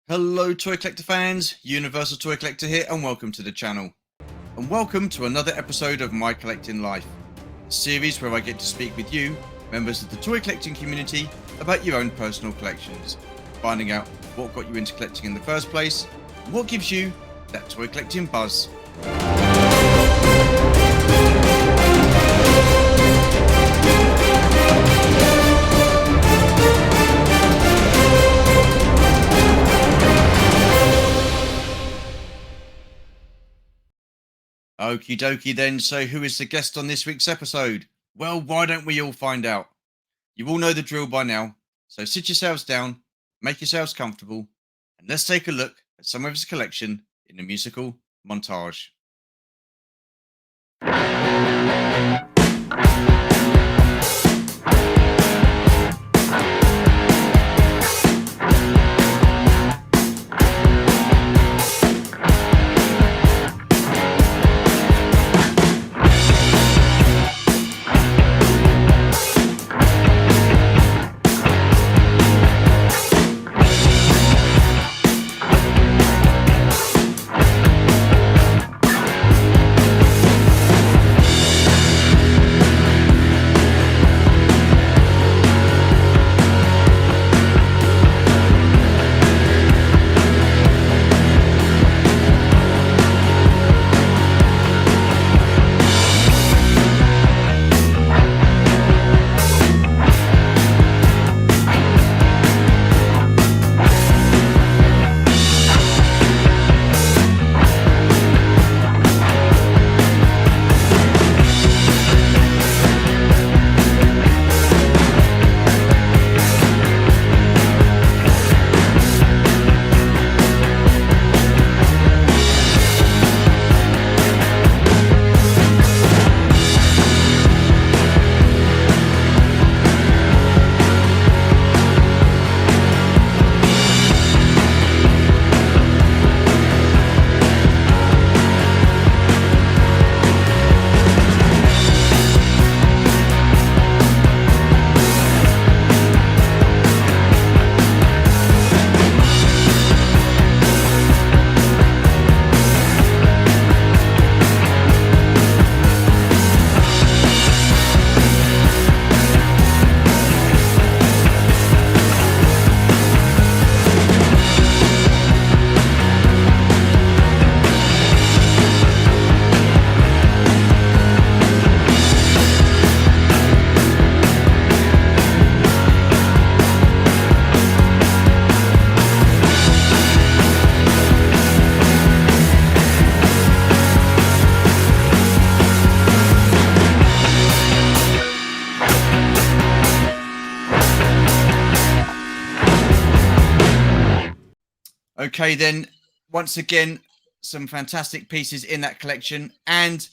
Hello Toy Collector fans, Universal Toy Collector here and welcome to the channel. And welcome to another episode of My Collecting Life, a series where I get to speak with you, members of the toy collecting community, about your own personal collections, finding out what got you into collecting in the first place, and what gives you that toy collecting buzz. Okie dokie then, so who is the guest on this week's episode? Well, why don't we all find out? You all know the drill by now, so sit yourselves down, make yourselves comfortable, and let's take a look at some of his collection in the musical montage. Okay, then, once again, some fantastic pieces in that collection and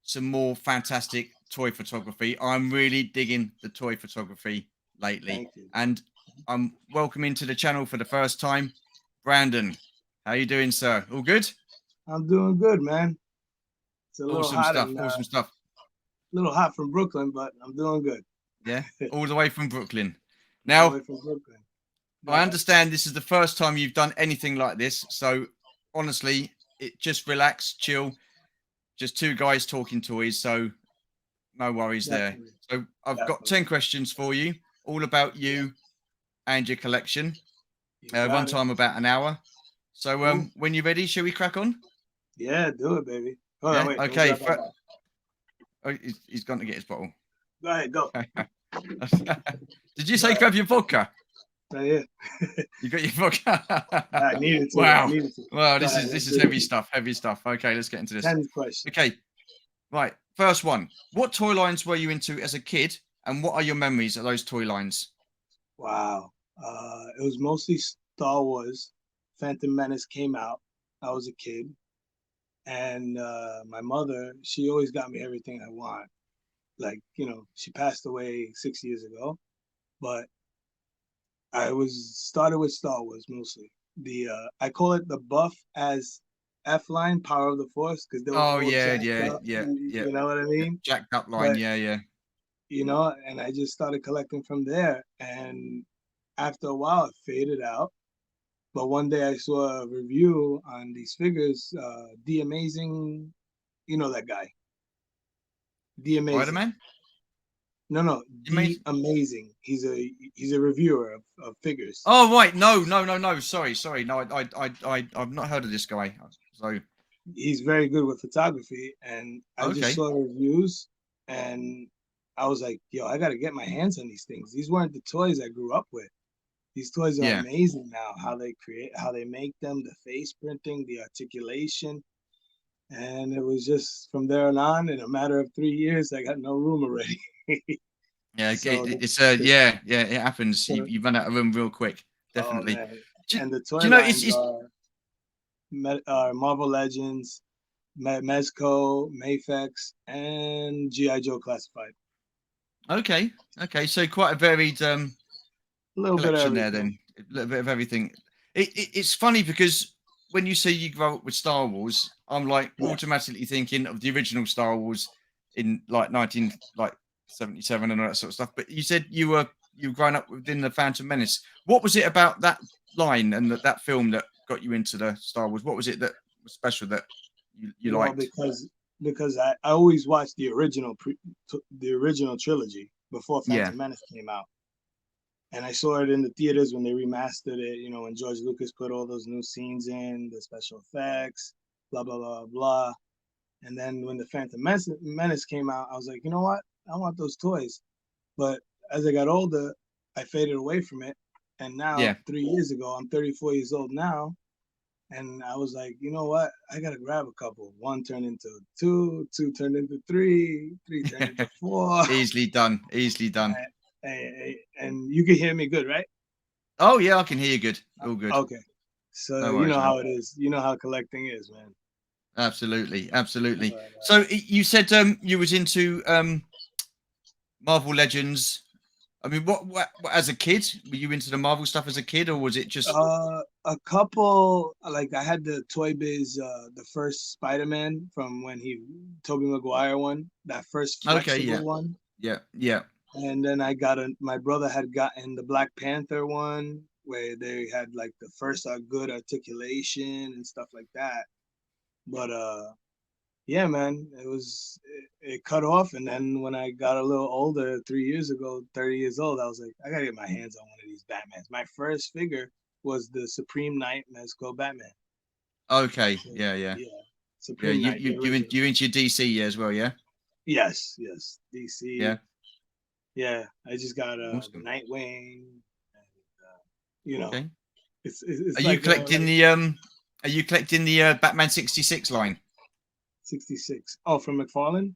some more fantastic toy photography. I'm really digging the toy photography lately. Thank you. And I'm welcoming to the channel for the first time, Brandon. How you doing, sir? All good? I'm doing good, man. It's a little Awesome hot stuff. and Awesome stuff. little hot from Brooklyn, but I'm doing good. Yeah, all the way from Brooklyn. All the Now, way from Brooklyn. I understand this is the first time you've done anything like this. So honestly, just relax, chill. Just two guys talking toys. So no worries Definitely. there. So I've got 10 questions for you, all about you and your collection. Runtime about an hour. So when you're ready, shall we crack on? Yeah, do it, baby. Hold on, wait, okay. Oh, he's gone to get his bottle. Go ahead, go. Did you say grab your vodka? Yeah. You got your vodka. I needed to. Wow. I needed to. Wow, this is heavy stuff. Heavy stuff. Okay, let's get into this. 10 questions. Okay. Right. First one. What toy lines were you into as a kid, and what are your memories of those toy lines? Wow. It was mostly Star Wars. Phantom Menace came out. I was a kid. And my mother, she always got me everything I want. Like, she passed away 6 years ago, but I was started with Star Wars mostly. The I call it the buff as F line, Power of the Force, because they were all jacked up, you know what I mean? Jacked up line, But, yeah. And I just started collecting from there. And after a while, it faded out. But one day I saw a review on these figures. The Amazing, you know that guy, The Amazing. Spider-Man? No, You The made? Amazing. He's a reviewer of figures. Oh right, no. Sorry. No, I've not heard of this guy. So He's very good with photography, and I just okay, saw reviews, and I was like, yo, I got to get my hands on these things. These weren't the toys I grew up with. These toys are yeah, amazing now. How they make them, the face printing, the articulation, and it was just from there on. In a matter of 3 years, I got no room already. yeah. So It's the, yeah. It happens. the You run out of room real quick. oh Definitely. man, Do, and the do toy you know lines it's are Marvel Legends, Mezco, Mafex, and GI Joe Classified. okay? Okay, so quite a varied A little bit of collection there everything. then. A little bit of everything. It's funny because when you say you grow up with Star Wars, I'm like Yeah. automatically thinking of the original Star Wars in like 19 like 77 and all that sort of stuff. But you said you were growing up within the Phantom Menace. What was it about that line and that film that got you into the Star Wars? What was it that was special that you Well, liked? because I always watched the original trilogy before Yeah. Phantom Menace came out, and I saw it in the theaters when they remastered it. You know, when George Lucas put all those new scenes in, the special effects, blah blah blah blah. And then when the Menace came out, I was like, you know what? I want those toys. But as I got older, I faded away from it. And now, Yeah. 3 years ago, I'm 34 years old now. And I was like, you know what? I got to grab a couple. One turned into two, two turned into three, three turned into four. Easily done. Easily done. And you can hear me good, right? Oh yeah, I can hear you good. All good. Okay. So No you worries, know man. how it is. You know how collecting is, man. Absolutely, absolutely. But So you said you was into Marvel Legends. I mean, what as a kid were you into the Marvel stuff as a kid, or was it just a couple, like I had the Toy Biz, the first Spider-Man from when Tobey Maguire one, that first okay? Yeah, flexible one. yeah. And then my brother had gotten the Black Panther one where they had like the first good articulation and stuff like that. But yeah, man, it cut off. And then when I got a little older, 3 years ago, 30 years old, I was like, I gotta get my hands on one of these Batmans. My first figure was the Supreme Knight Mezco Batman. Okay, So, yeah. yeah, Yeah, Supreme Knight, the original. you into your DC yeah as well, yeah, Yes, yeah. DC. Yeah, I just got the Awesome. Nightwing, and you know, Okay. it's like Are you collecting the Batman 66 line? 66. Oh, from McFarlane?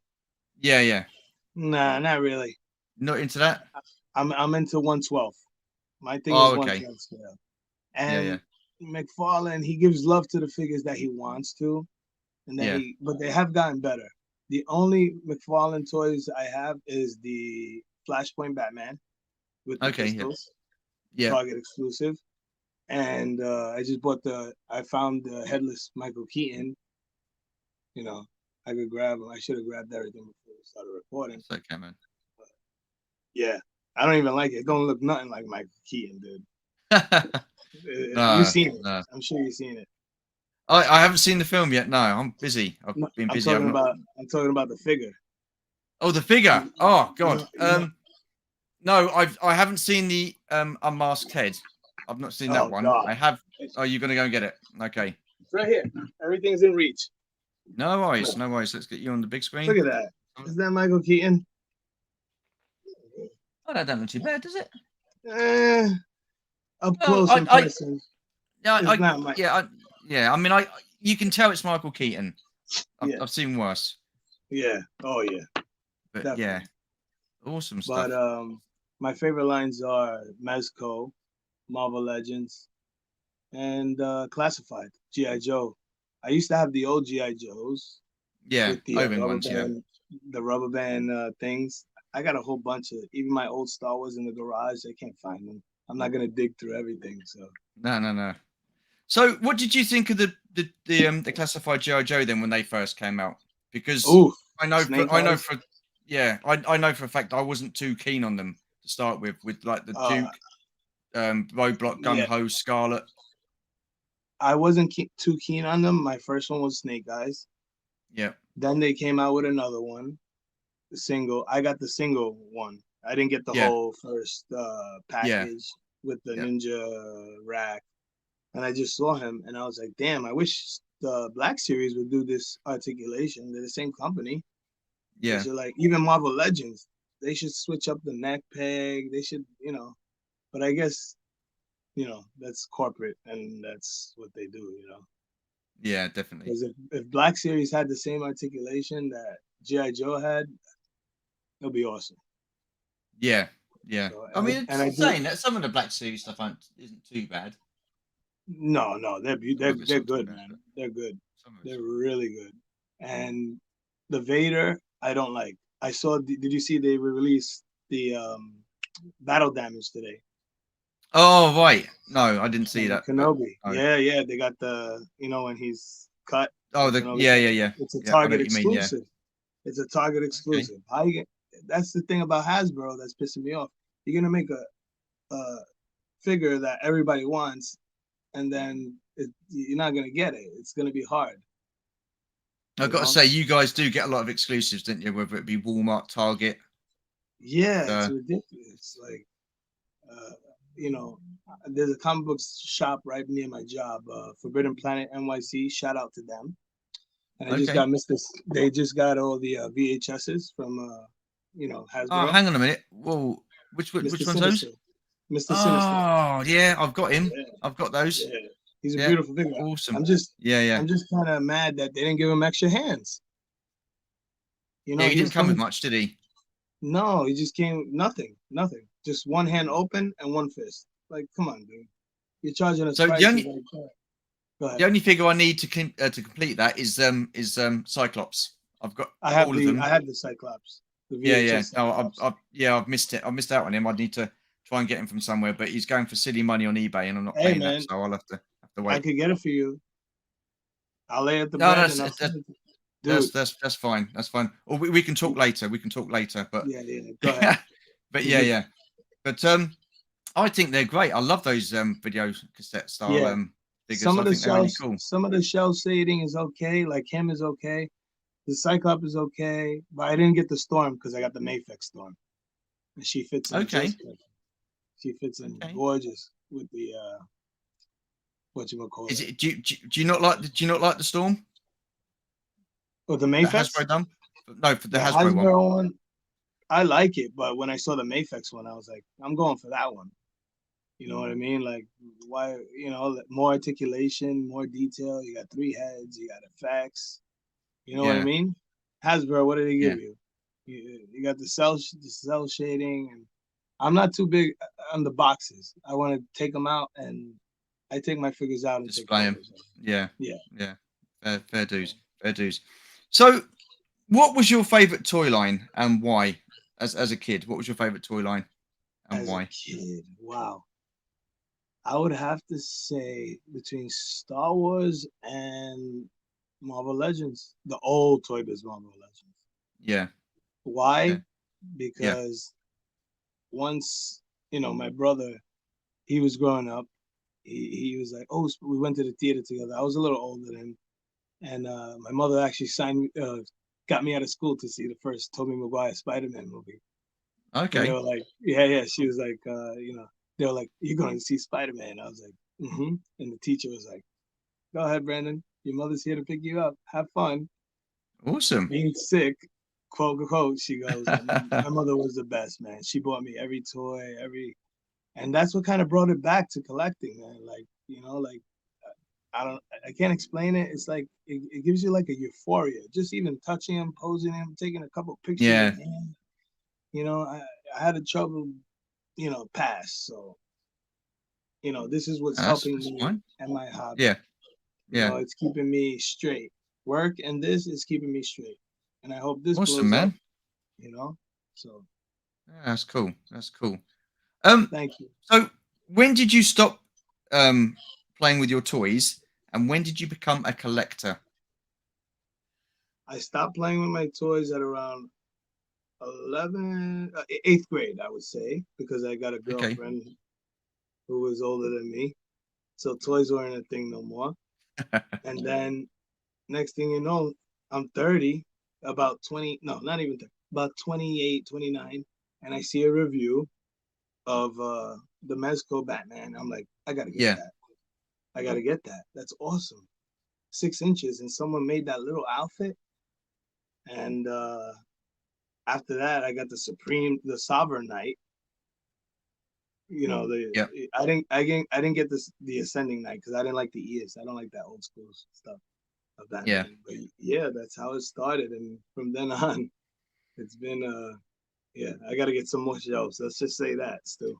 Yeah. Nah, not really. Not into that. I'm into 112. My thing is Oh, okay. 112 scale. Yeah. And McFarlane, he gives love to the figures that he wants to, and Yeah. but they have gotten better. The only McFarlane toys I have is the Flashpoint Batman with the Okay. Yeah. pistols, Yeah. Target exclusive. And I found the headless Michael Keaton. You know, I could grab him. I should have grabbed everything before we started recording. That's okay, man. But yeah, I don't even like it. It don't look nothing like Michael Keaton, dude. You've No, seen it. no. I'm sure you've seen it. I haven't seen the film yet. No, I'm busy. I've No, been busy. I've not. I'm talking about the figure. Oh, the figure. You, Oh you God. know, you know. No, I haven't seen the Unmasked Head. I've not seen that Oh one. God, I have. Oh, you're gonna go and get it. Okay. it's right here. Everything's in reach. No worries. Look, No worries. Let's get you on the big look screen. at that. Is that Michael Keaton? Oh, that doesn't look too bad, does it? Eh, up No, close in person, it's not my. yeah. I mean, you can tell it's Michael Keaton. Yeah, I've seen worse, yeah. Oh yeah, but yeah, definitely. awesome But stuff. my favorite lines are Mezco, Marvel Legends, and Classified GI Joe. I used to have the old GI Joes Yeah, with the Owen ones. Yeah. rubber band things. I got a whole bunch of even my old Star Wars in the garage. I can't find them. I'm not gonna dig through everything. So, No. So, what did you think of the classified GI Joe then when they first came out? Because ooh, Snake I know Eyes. for yeah, I know for a fact I wasn't too keen on them to start with like the Uh, Duke, Roadblock, Gung yeah, Ho, Scarlet. I wasn't too keen on them. My first one was Snake Eyes. Yeah. Then they came out with another one, the single. I got the single one. I didn't get the Yeah. whole first Yeah. package with the Yeah. ninja rack. And I just saw him, and I was like, damn, I wish the Black Series would do this articulation. They're the same company. They Yeah. should, like, even Marvel Legends, they should switch up the neck peg. They should, but I guess, that's corporate and that's what they do. Yeah. Definitely. Because if Black Series had the same articulation that G.I. Joe had, it'll be awesome. Yeah. Yeah. So, I mean, and I it's do. saying that some of the Black Series stuff isn't too bad. No, they're Some of it's they're not too good, bad, man. but They're good. some of it's They're all right. really good. And the Vader, I don't like. I saw. Did you see they released the battle damage today Oh right. No, I didn't see from that, but Kenobi? no. Yeah. They got when he's cut Oh, and Kenobi yeah, cut. yeah, yeah, It's a yeah. I know Target what you mean. Yeah. exclusive. It's a Target Okay. exclusive. How you get? That's the thing about Hasbro that's pissing me off. You're gonna make a figure that everybody wants, and then you're not gonna get it. It's gonna be hard. I've You got to know? say, you guys do get a lot of exclusives, don't you? Whether it be Walmart, Target. Yeah, it's Uh, ridiculous. Like, uh, you know, there's a comic book shop right near my job, Forbidden Planet NYC. Shout out to them. And I just okay. got Mr. They just got all the VHSs from, Oh, Hasbro. hang on a minute. Whoa, Mr. which one's Sinister. those? Mr. Sinister. Oh, yeah, I've got him. Yeah, I've got those. yeah. He's a Yeah, beautiful figure. awesome. I'm just, Yeah, yeah, I'm just kind of mad that they didn't give him extra hands. yeah. He He was didn't come with coming. much, did he? No, he just came nothing. Just one hand open and one fist. Like, come on, dude. You're charging us So prices. Like, go the ahead. only figure I need to complete that is Cyclops. I've got all of I them. have the Cyclops, the Yeah, yeah. VHS No, Cyclops. I've missed it. I missed out on him. I need to try and get him from somewhere, but he's going for silly money on eBay, and I'm not Hey paying that, man, so I'll have to I wait. could get it for you. I'll lay out the No, bread and I'll send it. Dude, that's fine. That's fine. Or we can talk later. We can talk later. But yeah. Go ahead. but yeah, yeah. But I think they're great. I love those video cassette style Yeah. figures. I think they're really cool. Some of the shell shading is okay. Like him is okay. The Cyclops is okay, but I didn't get the Storm because I got the Mafex Storm, and she fits in Okay. just perfect. She fits in Okay. gorgeous with the what you call Is it. it? Do you not like the Storm Oh, the that Mafex? Hasbro done? No, for the The Hasbro one. Hasbro one, I like it, but when I saw the Mafex one, I was like, I'm going for that one. You know what I mean? Like, why? More articulation, more detail. You got three heads. You got effects. You know what I Yeah. mean? Hasbro, what did they Yeah. give you? You got the cell shading, and I'm not too big on the boxes. I want to take them out, and I take my figures out and take Display them. photos. Yeah. Yeah. Yeah. Fair dues. Fair dues. So, what was your favorite toy line and why? As a kid, what was your favorite toy line and As a why? kid, wow. I would have to say between Star Wars and Marvel Legends, the old Toy Biz Marvel Legends. Yeah. Why? Okay. Yeah. Because once, my brother, he was growing up, he was like, oh, we went to the theater together. I was a little older than him. And my mother actually got me out of school to see the first Tobey Maguire Spider-Man movie. And they Okay. were like, yeah. She was like, they were like, you're going to see Spider-Man. I was like, mm-hmm. And the teacher was like, go ahead, Brandon. Your mother's here to pick you up. Have fun. Awesome. Being sick, quote unquote, she goes, my mother was the best, man. She bought me every toy, and that's what kind of brought it back to collecting, man. Like, like I can't explain it. It's like it gives you like a euphoria. Just even touching him, posing him, taking a couple pictures Yeah. of him. I had a trouble, pass. So, this is what's helping That's me fine. and my hobby. Yeah. Yeah. It's keeping me straight. Work and this is keeping me straight. And I hope this Awesome, blows up, man. So Yeah, that's cool. That's cool. thank you. So when did you stop playing with your toys, and when did you become a collector? I stopped playing with my toys at around 8th grade, I would say, because I got a Okay. girlfriend who was older than me. so toys weren't a thing no more. And then next thing you know, I'm 30, about 20, no, not even 30, about 28, 29, and I see a review of the Mezco Batman. I'm like, I gotta get Yeah. that. I gotta get that. That's awesome. 6 inches, and someone made that little outfit. And after that, I got the Sovereign Knight. You know, Yeah. I didn't get the Ascending Knight because I didn't like the ears. I don't like that old school stuff of Yeah. Batman. But yeah, that's how it started, and from then on, it's been yeah. I got to get some more shelves. Let's just say that, Stu.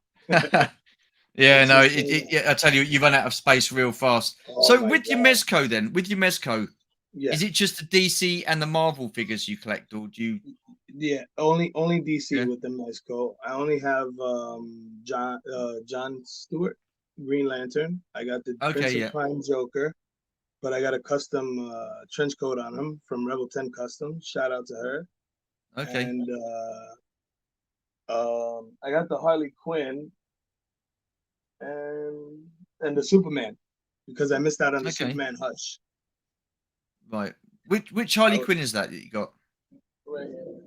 Yeah, Let's no, just say that. yeah, I tell you, you run out of space real fast. Oh So my with your God. Mezco then, with your Mezco, Yeah, is it just the DC and the Marvel figures you collect, or do you? yeah. Only DC Yeah. with the Mezco. I only have John Stewart, Green Lantern. I got the Okay. Prince of Yeah. Crime Joker, but I got a custom trench coat on him from Rebel 10 Custom. Shout out to her. Okay. And I got the Harley Quinn and the Superman because I missed out on the Okay. Superman Hush. Right. Which Harley I, Quinn is that you got? right here.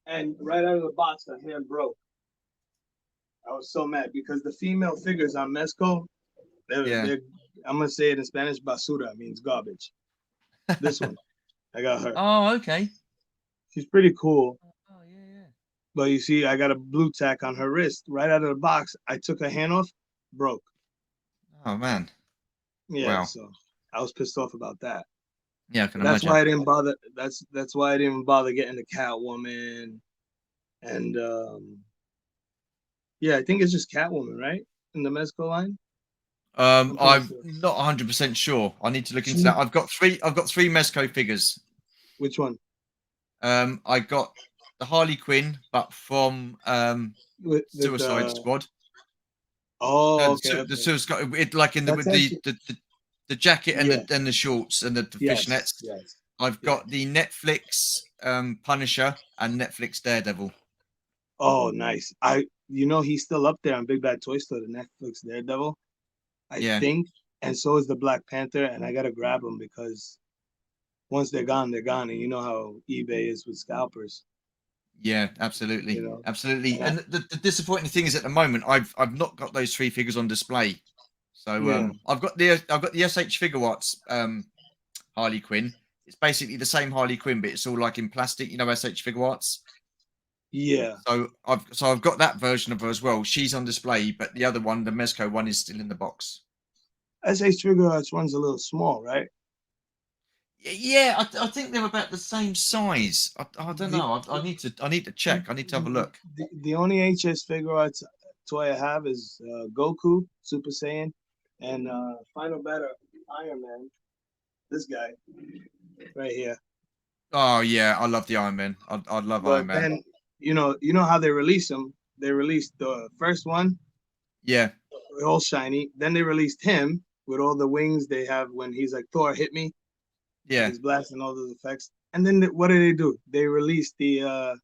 And right out of the box, the hand broke. I was so mad because the female figures on Mezco, Yeah. they're I'm gonna say it in Spanish, basura means garbage. This one, I got her. Oh, okay. She's pretty cool. Oh, yeah, But you see, I got a blue tack on her wrist right out of the box. I took her hand off, broke. yeah. Oh man. Yeah, Wow. so I was pissed off about that. Yeah, I can But that's imagine. why I didn't bother. That's why I didn't bother getting the Catwoman, and yeah, I think it's just Catwoman, right? In the Mezco line. I'm pretty I'm sure. not 100% sure. I need to look into She, that. I've got three Mezco figures. which one? I got the Harley Quinn, but from With Suicide the Squad. oh, No, okay, the okay. Suicide it like in the That's with the actually the jacket and yeah, the shorts and the yes, fishnets. yes, I've yeah. got the Netflix Punisher and Netflix Daredevil. Oh, nice. He's still up there on Big Bad Toy Store, the Netflix Daredevil, I Yeah, think, and so is the Black Panther, and I gotta grab them because once they're gone, they're gone, and you know how eBay is with scalpers, yeah, you absolutely, know. absolutely. And And the disappointing thing is at the moment I've not got those three figures on display. So yeah, I've got the SH Figure Arts Harley Quinn. It's basically the same Harley Quinn, but it's all like in plastic, SH Figure Arts. yeah. So I've got that version of her as well. She's on display, but the other one, the Mezco one, is still in the box. SH Figure Arts one's a little small, right? Yeah, I think they're about the same size. I don't The know. I need to check. I need to have a look. the only HS Figure Arts toy I have is Goku, Super Saiyan, and Final Battle Iron Man. This guy right here. Oh yeah, I love the Iron Man. I love Iron But Man. then you know how they release them. They released the first one, Yeah, all shiny. Then they released him with all the wings they have when he's like Thor hit me, yeah. he's blasting all those effects. And then what do they do? They released the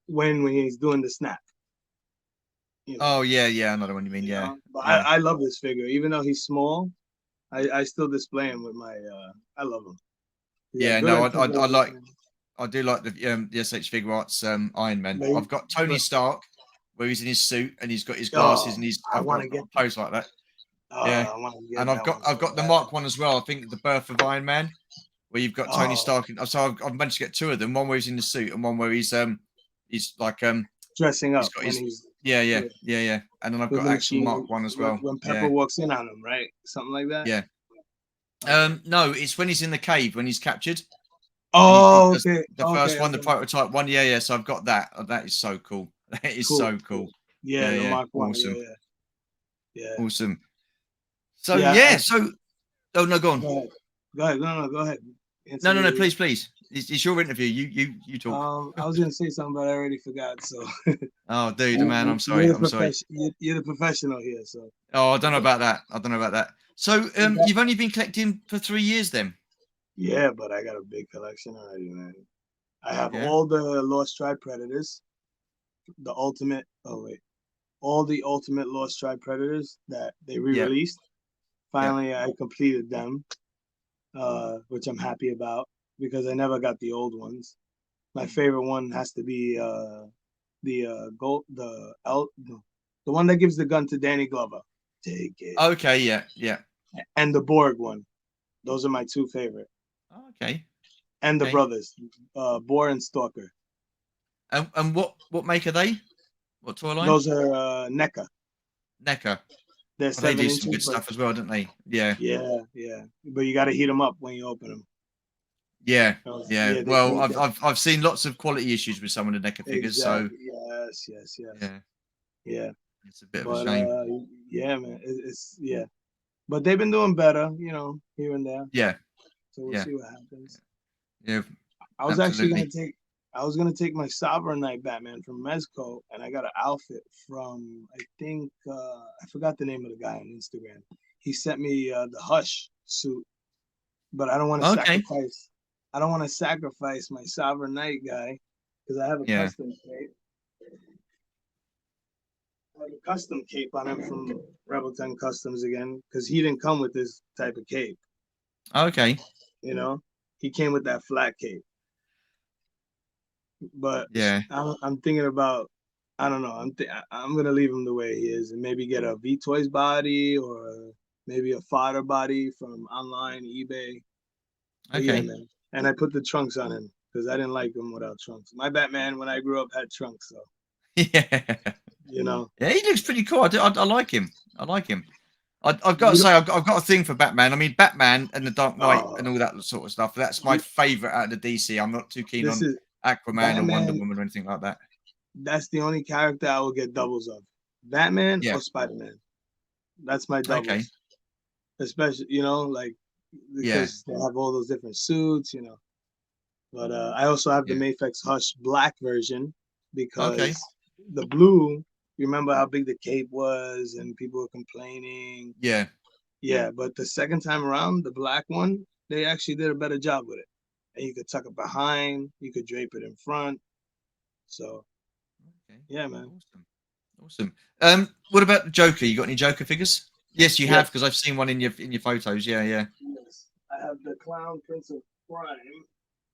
when he's doing the snap, you know, Oh yeah, yeah. Another one you mean? Yeah, But yeah, I love this figure, even though he's small. I still display him with my. I love him. He got yeah. good No, articulation. I do like the SH Figure Arts Iron Man. But, I've got Tony but Stark where he's in his suit and he's got his glasses oh, and he's I I've got, want I've to got get a pose like that. Yeah, I want to and get I've that got one I've so got the bad. Mark one as well. I think the Birth of Iron Man, where you've got Tony Oh, Stark. And, so I've managed to get two of them. One where he's in the suit, and one where he's like dressing he's up got when his he's yeah, yeah, yeah. And then I've with got the actual machine Mark one as well. when Pepper Yeah, walks in on him, right? Something like that. yeah. Okay. No, it's when he's in the cave when he's captured, and he Oh, does okay, the first okay, one, the okay. prototype one. Yeah, yeah. So I've got that. Oh, that is so cool. That is Cool, so cool. cool. Yeah, Yeah, the yeah. Mark One. Yeah, Awesome, yeah, yeah, awesome. So yeah. yeah, so oh no, go on. Go ahead. Go ahead. No, no, go ahead. Answer No, no, no. me. Please, please. It's your interview. You talk. I was gonna say something, but I already forgot. So Oh, dude, man, I'm sorry. you're the I'm sorry. You're the professional here. So Oh, I don't know about that. I don't know about that. So, you've only been collecting for 3 years, then? yeah, but I got a big collection already, man. I have Yeah. all the Lost Tribe Predators, the Ultimate. Oh wait, all the Ultimate Lost Tribe Predators that they Yeah. re-released. Yeah. Finally, I completed them, which I'm happy about because I never got the old ones. My favorite one has to be the one that gives the gun to Danny Glover. Take it. Okay. Yeah. Yeah. And the Borg one. Those are my two favorite. Okay. And the Okay. brothers, Boar and Stalker. And what make are they? What toy line? Those are NECA. NECA. They're Oh, they do 7 some inches, good but stuff as well, don't they? Yeah. yeah. But you got to heat them up when you open them. Yeah. Yeah. Yeah, they Well, break up. I've seen lots of quality issues with some of the NECA figures, so Exactly. Yes. Yeah. it's a bit of a But shame. yeah, man, it's yeah. But they've been doing better, here and there. Yeah. So we'll Yeah. see what happens. Yeah. I was actually Absolutely. gonna take my Sovereign Knight Batman from Mezco, and I got an outfit from I think I forgot the name of the guy on Instagram. He sent me the Hush suit, but I don't want to Okay. sacrifice. I don't want to sacrifice my Sovereign Knight guy because I have a Yeah. custom cape. I have a custom cape on him from Rebel 10 Customs again because he didn't come with this type of cape. Okay. You know, he came with that flat cape. But Yeah. I'm thinking about, I don't know. I'm gonna leave him the way he is and maybe get a V Toys body or maybe a fodder body from online eBay. But yeah, Okay. man. And I put the trunks on him because I didn't like him without trunks. My Batman when I grew up had trunks, so Yeah. you know. Yeah, he looks pretty cool. I like him. I like him. I've got to You say, know, I've got a thing for Batman. I mean, Batman and the Dark Knight and oh, all that sort of stuff. That's my you, favorite out of the DC. I'm not too keen this on is Aquaman or Wonder Batman. Woman or anything like that. That's the only character I will get doubles of. Batman Yeah. or Spider-Man. That's my Okay. doubles. Especially, like Yeah. because they have all those different suits. But I also have the Yeah. Mafex Hush black version Okay. because the blue, you remember how big the cape was and people were complaining. Yeah. Yeah, but the second time around, the black one, they actually did a better job with it. And you could tuck it behind, you could drape it in front. So, Okay. yeah, man. Awesome. Awesome. What about the Joker? You got any Joker figures? Yes, you have Yes, because I've seen one in your photos. Yeah. Yeah. yes. I have the Clown Prince of Crime,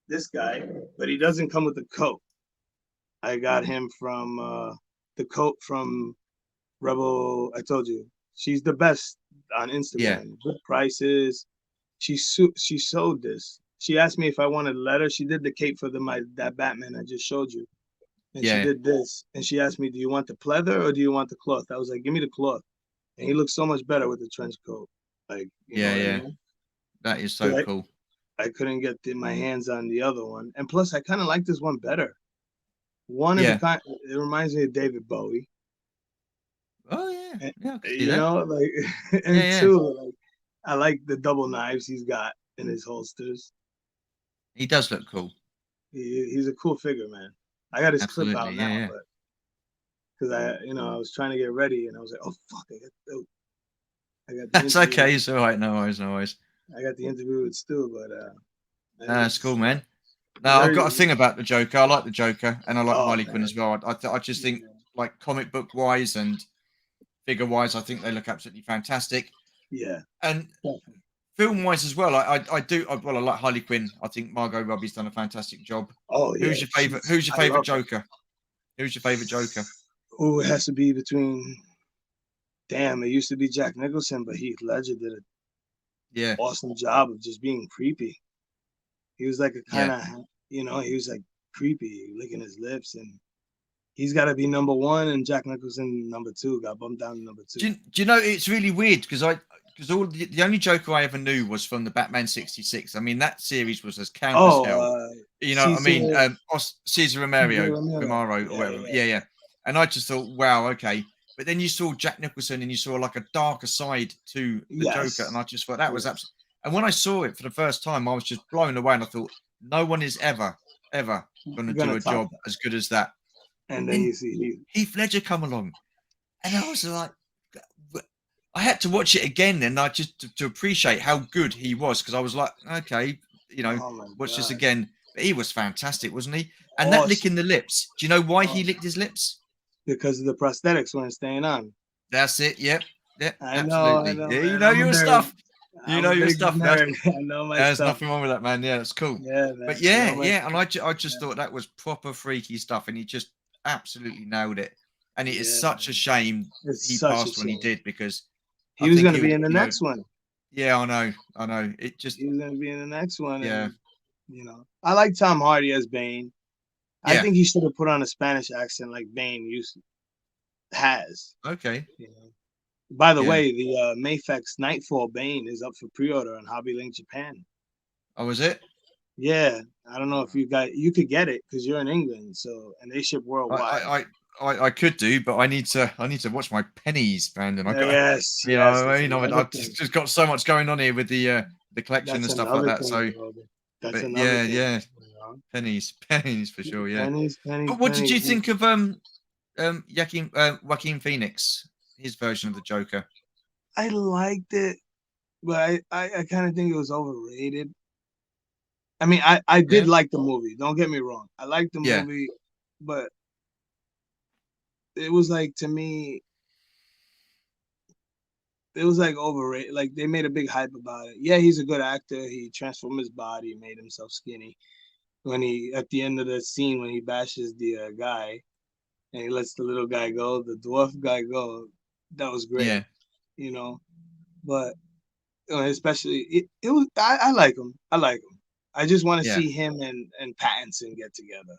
this guy, but he doesn't come with the coat. I got him from the coat from Rebel. I told you she's the best on Yeah. Instagram. Good prices. She sold this. She asked me if I wanted leather. She did the cape for that Batman I just showed you, and she Yeah. did this. And she asked me, "Do you want the pleather or do you want the cloth?" I was like, "Give me the cloth." And he looks so much better with the trench coat. Like, you know Yeah. what I Yeah. mean? That is so Because cool. I couldn't get my hands on the other one, and plus I kind of like this one better. One, Yeah. it reminds me of David Bowie. Oh yeah. And, Yeah. I can see that. like, Yeah. and Yeah. two, like, I like the double knives he's got in his holsters. He does look cool. He's a cool figure, man. I got his clip Absolutely. out Yeah. now, Yeah. but because I was trying to get ready, and I was like, oh fuck, I got the That's interview. okay. It's all right. No worries. No worries. I got the interview with Stu, but That's it's cool, man. No, I've got a very. thing about the Joker. I like the Joker, and I like Oh Harley Quinn man, as well. I just think, like comic book wise and figure wise, I think they look absolutely fantastic. yeah. And film wise as well, well, I like Harley Quinn. I think Margot Robbie's done a fantastic job. Oh yeah, Who's your favorite? Who's your I favorite love her. Joker? Who's your favorite Joker? Oh, it has to be between. Damn, it used to be Jack Nicholson, but Heath Ledger did an Yeah, awesome job of just being creepy. He was like a kind yeah. of, he was like creepy, licking his lips, and he's got to be number one, and Jack Nicholson number two got bumped down to number two. Do you know it's really weird because all the only Joker I ever knew was from the Batman '66. I mean that series was as camp as hell. You know what I mean? Cesar, Cesar Cesar Romero or yeah, whatever. Yeah, yeah. And I just thought, wow, okay. But then you saw Jack Nicholson and you saw like a darker side to the Joker, and yes, I just thought that was yes. absolutely. And when I saw it for the first time, I was just blown away, and I thought, no one is ever going to do Gonna a top job that. as good as that. And then Then you see Heath Ledger come along, and I was like, I had to watch it again, and I just to appreciate how good he was because I was like, okay, oh my watch this god, again. But he was fantastic, wasn't he? And that lick awesome. in the lips. Do you know why he Oh, licked his lips? because the prosthetics weren't staying on. That's it. Yep. Yep. I Absolutely. know, Yeah, you man. know I'm a your nerd. stuff. You I'm know a your big stuff. nerd. I know my There's stuff. nothing wrong with that, man. Yeah, that's cool. Yeah, But man. I yeah, know my yeah, and stuff. I just Yeah, thought that was proper freaky stuff, and he just absolutely nailed it. And it is yeah, such a man. shame It's he such a passed when he shame. did, because I He was think gonna he be would, in the next one. yeah, I know. It just, He was gonna be in the next one, yeah, and I like Tom Hardy as Bane. I yeah, think he should have put on a Spanish accent like Bane used has. okay, You know. By the yeah. way, the Mayfex Nightfall Bane is up for pre-order on Hobby Link Japan. Oh, was it? Yeah, I don't know if Uh, you could get it because you're in England, so and they ship I, worldwide. I, I, I could do, but I need to watch my pennies, Brandon. I got, Yes, you know, yes, I that's mean, another I've thing. just got so much going on here with the collection That's and stuff like another that. thing, So, brother. That's but another yeah, thing. yeah, You know? pennies, pennies for sure, yeah. Pennies, pennies, But what did pennies. you think of Joaquin Phoenix, his version of the Joker? I liked it, but I kind of think it was overrated. I mean, I did Yeah, like the movie. Don't get me wrong. I liked the yeah, movie, but it was like to me, it was like overrated. Like they made a big hype about it. Yeah, he's a good actor. He transformed his body, made himself skinny. When he at the end of the scene when he bashes the guy and he lets the little guy go, the dwarf guy go, that was great. yeah, You know, but especially it was I like him. I like him. I just want to yeah. see him and Pattinson get together.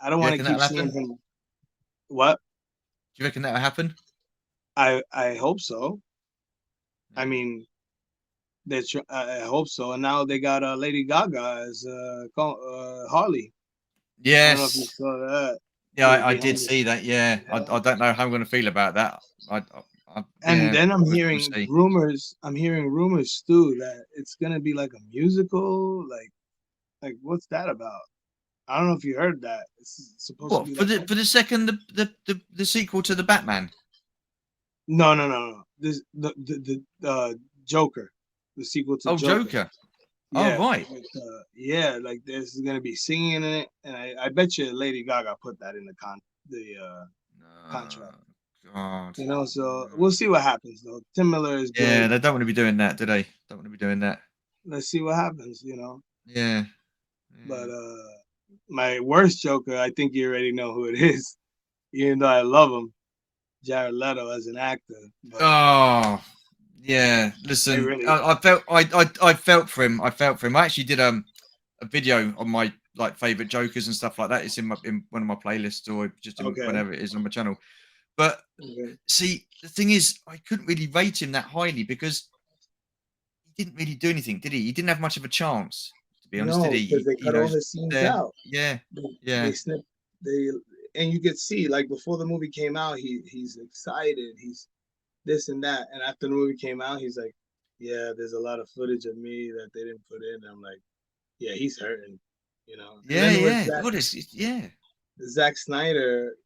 I don't Do you want to reckon keep that'll seeing happen? him. What? Do you reckon that'll happen? I hope so. I Yeah. mean, I hope so. And now they got Lady Gaga as Harley. I don't know if you Yes. saw that. Yeah, I did Behind the see that. Yeah, yeah. I don't know how I'm going to feel about that. And Yeah, then we'll see. I'm hearing rumors too that it's gonna be like a musical. Like what's that about? I don't know if you heard that. It's supposed to What be for like the second the sequel to the Batman? no. This the Joker, the sequel to Oh, Joker. Joker. Oh, Yeah, right. yeah, like there's gonna be singing in it, and I bet you Lady Gaga put that in the contract. No, God. So No. we'll see what happens though. Tim Miller is Yeah, good. they don't want to be doing that, do they? Don't want to be doing that. Let's see what happens. Yeah, But yeah. my worst Joker, I think you already know who it is. Even though I love him, Jared Leto as an actor, but Oh, yeah. I Listen, really, I felt for him. I felt for him. I actually did a video on my like favorite Jokers and stuff like that. It's in one of my playlists, or just in okay, whenever it is on my channel. But okay. see, the thing is, I couldn't really rate him that highly because he didn't really do anything, did he? He didn't have much of a chance, to be honest, did No, he? because they You cut know, all he's his scenes there. out. Yeah, They yeah, snip they and you could see like before the movie came out, he's excited, he's this and that, and after the movie came out, he's like, yeah, there's a lot of footage of me that they didn't put in. I'm like, yeah, he's hurting. And yeah, then with yeah. God, yeah, Zack Snyder,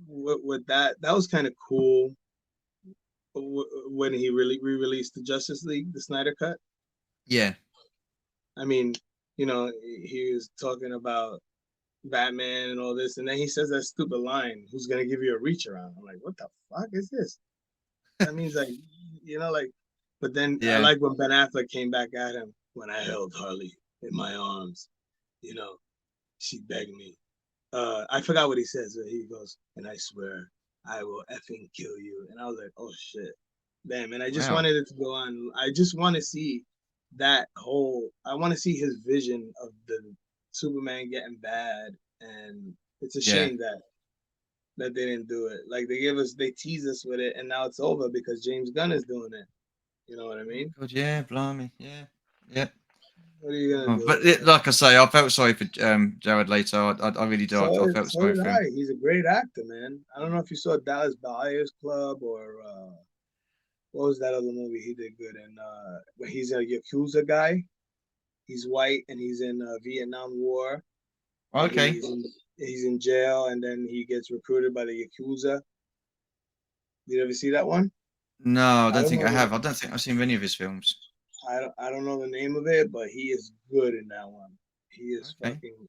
with that was kind of cool when he really re-released the Justice League, the Snyder cut. yeah, I mean, he was talking about Batman and all this, and then he says that stupid line, "Who's gonna give you a reach around?" I'm like, what the fuck is this? That means like. But then I yeah. like when Ben Affleck came back at him when I held Harley in my arms. You know, she begged me. I forgot what he says. But he goes, and I swear I will effing kill you. And I was like, oh shit, damn. And I just Wow. wanted it to go on. I just want to see that whole. I want to see his vision of the Superman getting bad, and it's a Yeah. shame that they didn't do it. Like they tease us with it, and now it's over because James Gunn is doing it. You know what I Oh mean? God, yeah, blimey, yeah, yeah. What are you gonna Oh, but do? like I say, I felt sorry for Jared Leto. I really do. I felt So sorry did for him. I. He's a great actor, man. I don't know if you saw Dallas Buyers Club or what was that other movie he did good in? Where he's a Yakuza guy. He's white and he's in Vietnam War, and Okay. he's in jail, and then he gets recruited by the Yakuza. Did you ever see that one? No, I I don't don't think know I have. the I don't think I've seen many of his films. I don't know the name of it, but he is good in that one. He is Okay. fucking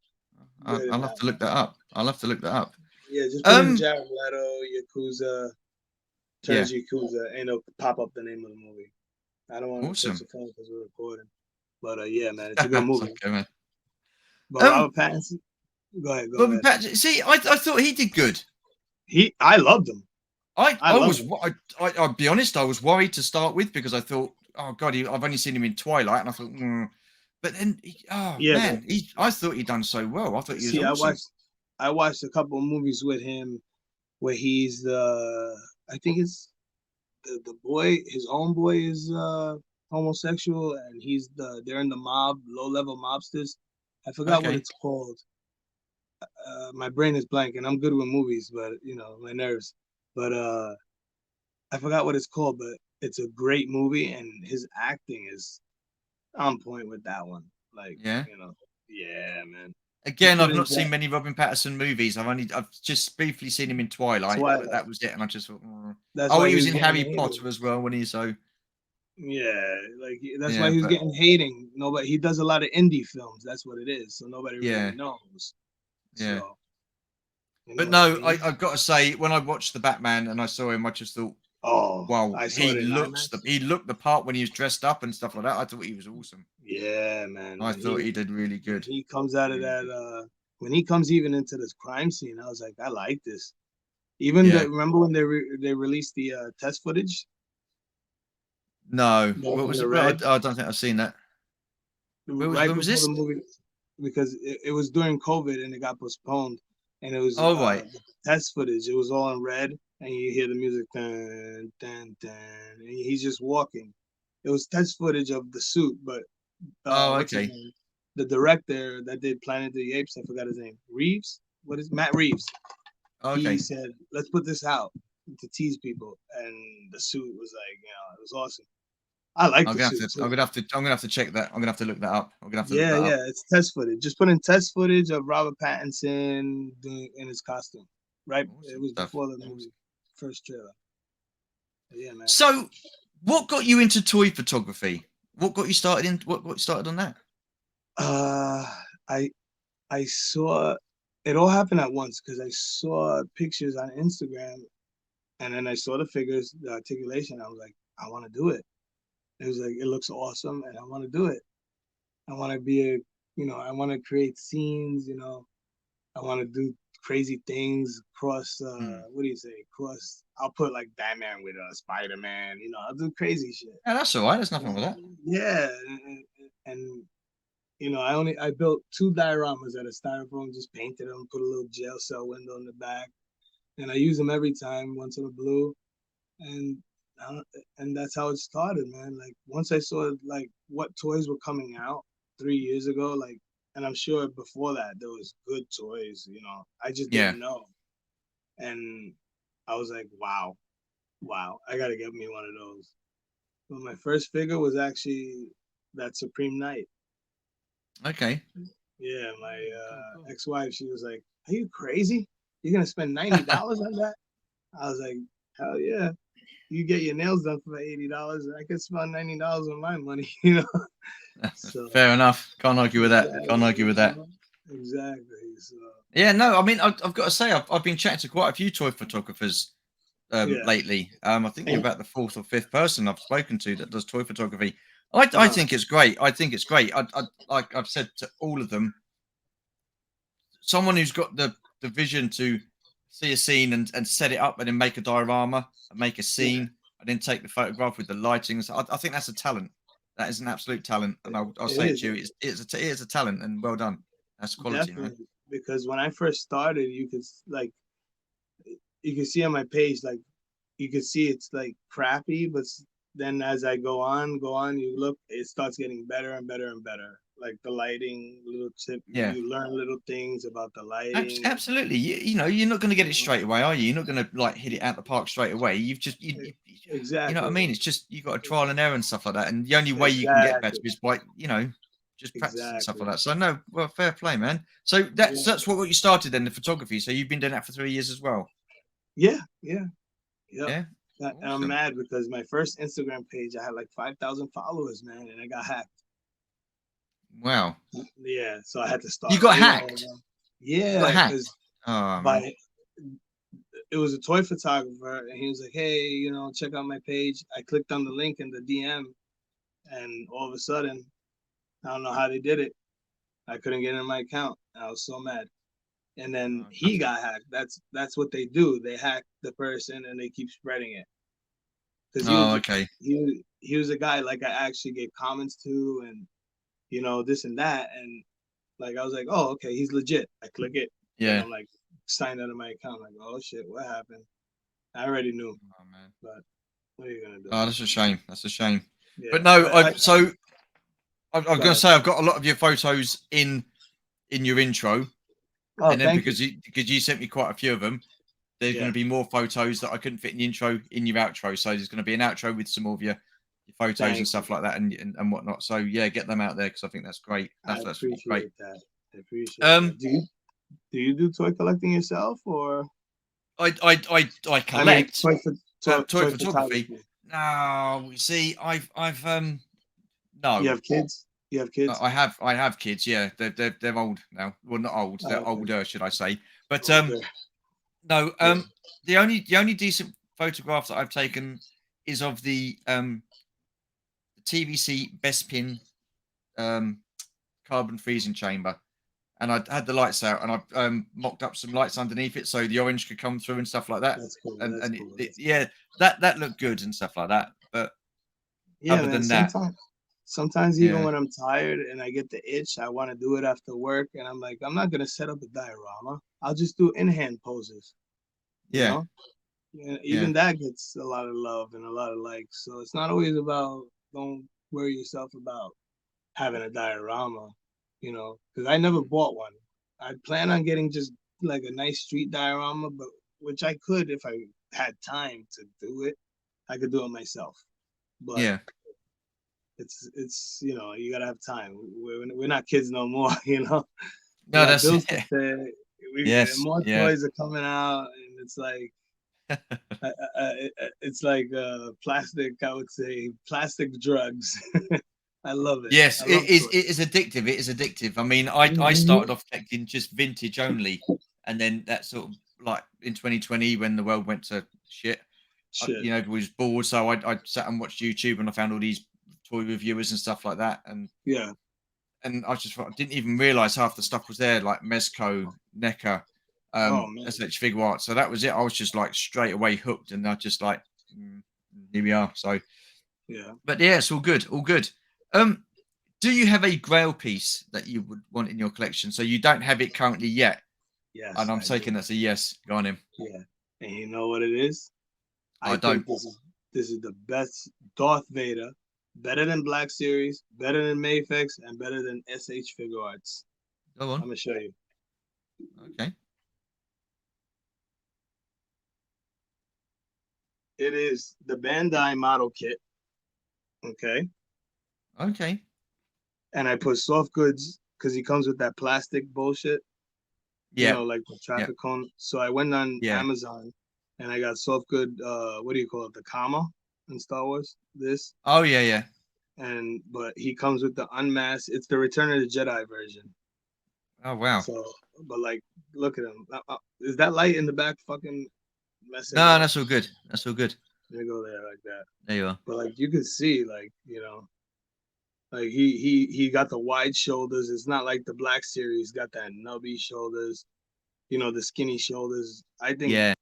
good in I'll have that to look that up. I'll have to look that up. Yeah, just put in Um, Jared Leto, Yakuza, yeah, turns Yakuza, and it'll pop up the name of the movie. I don't want to touch awesome. the phone because we're recording. But yeah, man, it's a good It's movie. okay, man. But Um, Robert Pattinson, go Robin ahead. Pattinson. See, I thought he did good. I loved him. I I loved was him. I'll be honest, I was worried to start with because I thought, oh god, I've only seen him in Twilight, and I thought, but then, oh Yeah, but man, I thought he'd done so well. I thought he was see, awesome. I watched a couple of movies with him where he's the, I think it's the boy, his own boy is homosexual, and they're in the mob, low level mobsters. I forgot what Okay, it's called. My brain is blank, and I'm good with movies, but my nerves. But I forgot what it's called, but it's a great movie, and his acting is on point with that one. Like, yeah. yeah, man. Just Again, put I've in not seen that many Robin Patterson movies. I've just briefly seen him in Twilight, but that Twilight. was it. And I just thought, That's oh, why he he was was in getting Harry hated. Potter as well when he's so Yeah, like that's why yeah, he was but getting hating. Nobody. He does a lot of indie films. That's what it is. So nobody really yeah, knows. yeah. So But like no, I've got to say, when I watched the Batman and I saw him, I just thought, oh, wow, I saw it in IMAX. he looked the part when he was dressed up and stuff like that. I thought he was awesome. Yeah, man. I thought he did really When good, he comes out of really that good. when he comes even into this crime scene, I was like, I like this. Even Yeah. remember when they released the test footage No, what in was the it? Well, red I don't think I've seen that. right When was before the this? movie because it was during COVID and it got postponed, and it was Oh right. the test footage. It was all in red, and you hear the music, dun, dun, dun, and he's just walking. It was test footage of the suit, but Oh what's his okay. name? The director that did Planet of the Apes, I forgot his name. Reeves? What is Matt Reeves? He Okay. said, "Let's put this out to tease people," and the suit was like, it was awesome. I like I'm the gonna have suit to. too. I'm gonna have to check that. I'm gonna have to look that up. I'm gonna have to look Yeah, that yeah, up. it's test footage. Just put in test footage of Robert Pattinson in his costume. Right, it Awesome was stuff. before the movie Awesome. first trailer. But yeah, man. So, what got you into toy photography? What got you started in? What got you started on that? Uh, I I saw it all happen at once because I saw pictures on Instagram, and then I saw the figures, the articulation. I was like, I want to do it. It was like it looks awesome, and I want to do it. I want to I want to create scenes. I want to do crazy things. Cross, Hmm. what do you say? Cross. I'll put like Batman with Spider Man. I'll do crazy shit. Yeah, that's all right. There's nothing wrong with that. Yeah, and I built two dioramas out of styrofoam, just painted them, put a little jail cell window in the back, and I use them every time. Once in a blue, and uh, and that's how it started, man. Like once I saw like what toys were coming out 3 years ago, like, and I'm sure before that there was good toys. I just Yeah. didn't know, and I was like, wow, I gotta get me one of those. But my first figure was actually that Supreme Knight. Okay. Yeah, my Cool. Cool. ex-wife, she was like, "Are you crazy? You're gonna spend $90 on that?" I was like, "Hell yeah! You get your nails done for $80. I could spend $90 on my money." So Fair enough. Can't argue with that. exactly, Can't argue with that. exactly. So Yeah. No. I mean, I've got to say, I've been chatting to quite a few toy photographers yeah, lately. I think you're and about the fourth or fifth person I've spoken to that does toy photography. I uh, think it's great. I think it's great. Like I've said to all of them, someone who's got the vision to see a scene and set it up and then make a diorama and make a yeah, scene and then take the photograph with the lighting. So I think that's a talent. That is an absolute talent, and I'll it say it is to you. It is a talent, and well done. That's quality, man. definitely because when I first started, you could see on my page like you could see it's like crappy, but then as I go on, you look, it starts getting better and better and better. Like the lighting, little tip, Yeah. you learn little things about the lighting, and Absolutely. You know, you're not going to get you it know, straight away, are you? You're not going to like hit it out the park straight away. You know what I exactly, mean? It's just you got to trial and error and stuff like that. And the only way you can get better exactly, is by just practice and stuff exactly. like that. So no, well, fair play, man. So Yeah, that's what got you started then, the photography. So you've been doing that for 3 years as well. yeah, yeah, yep. Yeah, And I'm awesome. mad because my first Instagram page, I had like 5,000 followers, man, and I got hacked. Wow, Yeah, so I had to you start got way all hacked. over. You got Yeah, because hacked. Oh man. by it was a toy photographer, and he was like, "Hey, check out my page." I clicked on the link in the DM, and all of a sudden, I don't know how they did it. I couldn't get in my account. I was so mad. And then Oh, he gotcha. got hacked. That's what they do. They hack the person and they keep spreading it. Because Oh, okay. he was a guy like I actually gave comments to, and this and that, and like I was like, oh, okay, he's legit. I click it, then Yeah. I'm like signed out of my account. I'm like, oh shit, what happened? I already knew, Oh man. but what are you gonna do? Oh, that's a shame. That's a shame. Yeah, But no, I I was go going to ahead. say I've got a lot of your photos in your intro, Oh, and then thank you. because you sent me quite a few of them, there's going Yeah, to be more photos that I couldn't fit in the intro in your outro. So there's going to be an outro with some more of your photos and thank you. stuff like that and whatnot. So yeah, get them out there because I think that's great. I That's really great. appreciate that. I appreciate that. Um, Do you do toy collecting yourself, or I I mean collect toy toy photography. photography? No, you see, I've You no. have kids? You have kids? I have kids. Yeah, they're old now. Well, not old. Oh, They're okay. older, should I say? But Okay. no. Yeah. The only decent photograph that I've taken is of the TVC Bespin um carbon freezing chamber, and I had the lights out, and I mocked up some lights underneath it so the orange could come through and stuff like that. That's cool. And That's cool. That's cool. yeah, that looked good and stuff like that. But Yeah, other man. than that, Sometimes even yeah, when I'm tired and I get the itch, I want to do it after work, and I'm like, I'm not gonna set up a diorama. I'll just do in hand poses. You yeah, know, yeah, yeah, even that gets a lot of love and a lot of likes. So it's not always about. Don't worry yourself about having a diorama. Because I never bought one. I plan on getting just like a nice street diorama, but which I could if I had time to do it. I could do it myself, but yeah. it's you gotta have time. We're not kids no more. We No, got that's bills to pay. yes, More yeah. toys are coming out, and it's like it's like plastic. I would say plastic drugs. I love it. Yes, I love it toys. is addictive. It is addictive. I mean, I Mm-hmm. started off collecting just vintage only, and then that sort of like in 2020 when the world went to shit, Shit. everybody was bored, so I sat and watched YouTube, and I found all these toy reviewers and stuff like that, Yeah. and I didn't even realize half the stuff was there, like Mezco, NECA, Oh man. SH Figure Art. So that was it. I was just like straight away hooked, and I just like, here we are. So, Yeah. but yeah, it's all good, all good. Um, do you have a Grail piece that you would want in your collection? So you don't have it currently yet, and Yes, I'm I do. taking that's a yes. Go on him. Yeah. And you know what it is? I I don't. think this is the best Darth Vader, better than Black Series, better than Mayfix, and better than SH Figure Arts. Go I'm on. gonna show you. Okay. It is the Bandai model kit. Okay. Okay. And I put soft goods because he comes with that plastic bullshit, Yeah. like the Yeah. traffic cone. So I went on Yeah. Amazon and I got soft good, what do you call it? The comma in Star Wars. This. Oh yeah. Yeah. But he comes with the unmasked. It's the Return of the Jedi version. Oh wow. So, but like, look at him. Is that light in the back fucking messing No, up? that's all good. That's all good. Let me go there like that. There you are. But like, you can see, like, like he got the wide shoulders. It's not like the Black Series got that nubby shoulders. The skinny shoulders. I think Yeah.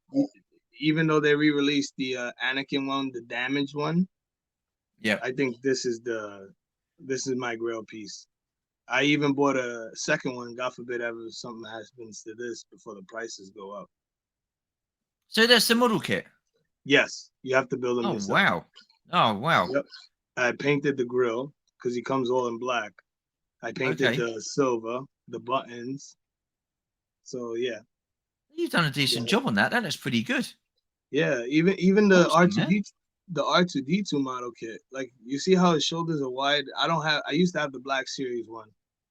even though they re-released the Anakin one, the damaged one, Yeah. I think this is my Grail piece. I even bought a second one. God forbid ever something happens to this before the prices go up. So that's the model kit. Yes, you have to build them Oh yourself. wow. Oh wow. Yep. I painted the grill because he comes all in black. I painted Okay. the silver, the buttons. So yeah, You've done a decent yeah, job on that. That looks pretty good. yeah. Even the R Awesome, two man. D, the R2D2 model kit. Like you see how his shoulders are wide. I don't have. I used to have the Black Series one,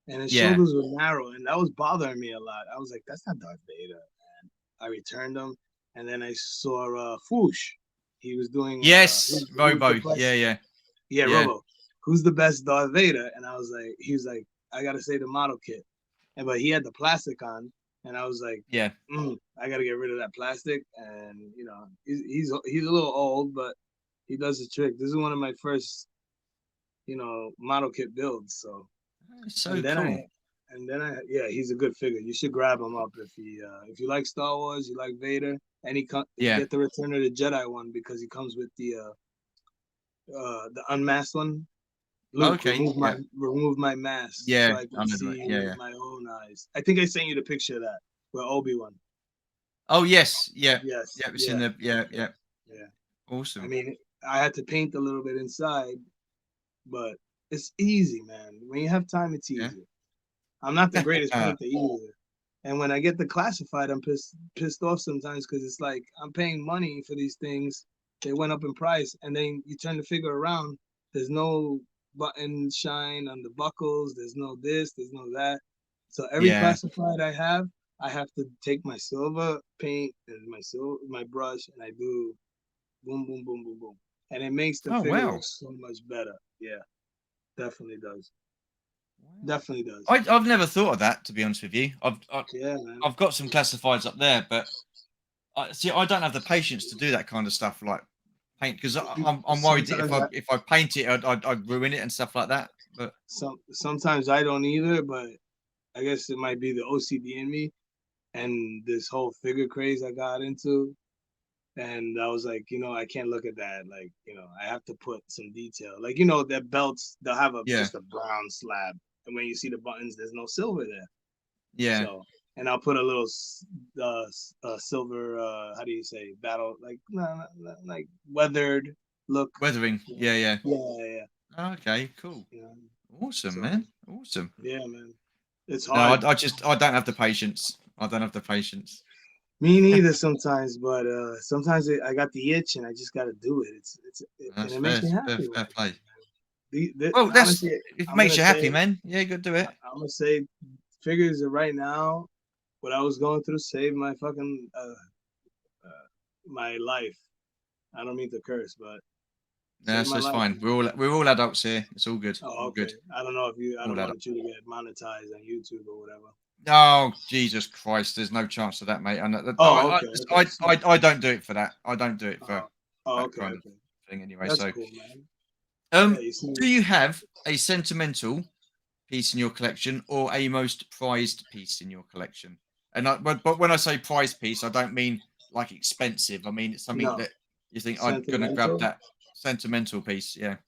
and his Yeah. shoulders were narrow, and that was bothering me a lot. I was like, that's not Darth Vader. I returned them, and then I saw Foosh. He was doing Yes. who's the Robo. Yeah. best? Yeah. Yeah, Yeah. Robo. Who's the best Darth Vader? And I was like, he was like, I gotta say the model kit, but he had the plastic on, and I was like, Yeah. I got to get rid of that plastic. And he's a little old, but he does the trick. This is one of my first model kit builds. So It's so and then cool. I yeah, he's a good figure. You should grab him up if you like Star Wars, you like Vader, and Yeah. get the Return of the Jedi one because he comes with the unmasked one. Luke, Okay. Yeah. remove my mask so Yeah. I can I know the see one. you Yeah. with Yeah. my own eyes. I think I sent you the picture of that with Obi-Wan. Oh yes. Yeah. Yes, Yeah. It's in yeah, the. Yeah. Yeah. yeah. I Awesome. mean, I had to paint a little bit inside, but it's easy, man. When you have time, it's Yeah. easy. I'm not the greatest painter either. And when I get the classified, I'm pissed off sometimes because it's like I'm paying money for these things. They went up in price, and then you turn the figure around. There's no button shine on the buckles. There's no this. There's no that. So every Yeah. classified I have to take my silver paint and my brush, and I do boom, boom, boom, boom, boom, and it makes the Oh figure wow. look so much better. Yeah, definitely does. Wow. Definitely does. I've never thought of that, to be honest with you. Yeah, man. I've got some classifieds up there, but I don't have the patience to do that kind of stuff, like paint, because I'm worried that Sometimes I, if I paint it, I'd ruin it and stuff like that. But sometimes I don't either, but I guess it might be the OCD in me and this whole figure craze I got into. And I was like, I can't look at that. Like, I have to put some detail. Like, their belts, they'll have yeah, just a brown slab. And when you see the buttons, there's no silver there. yeah, So, and I'll put a little silver, how do you say, battle, like, like weathered look. weathering. Yeah, yeah. Yeah, yeah. Okay, cool. Yeah. Awesome, So, man. Awesome. yeah, man. It's No, hard. I don't have the patience. I don't have the patience. Me neither sometimes, but sometimes I got the itch and I just got to do it. And That's it makes fair, me fair, happy, fair man. play. Well, And honestly, if it I'm makes gonna you happy, say man. Yeah, go do it. I'm gonna say figures that right now, what I was going through saved my fucking my life. I don't mean to curse, but No, saved my that's life. fine. We're all adults here. It's all good. Oh, All okay. good. I don't know if you. I All don't adults. want you to get monetized on YouTube or whatever. Oh Jesus Christ! There's no chance of that, mate. And Oh, okay, okay. Smart. I don't do it for that. I don't do it for Oh, that okay, kind of okay. thing anyway. That's So, cool, man. Yeah, you do see. you have a sentimental piece in your collection or a most prized piece in your collection? And but when I say prized piece, I don't mean like expensive. I mean it's something No, that you think I'm gonna grab sentimental. that sentimental piece. Yeah.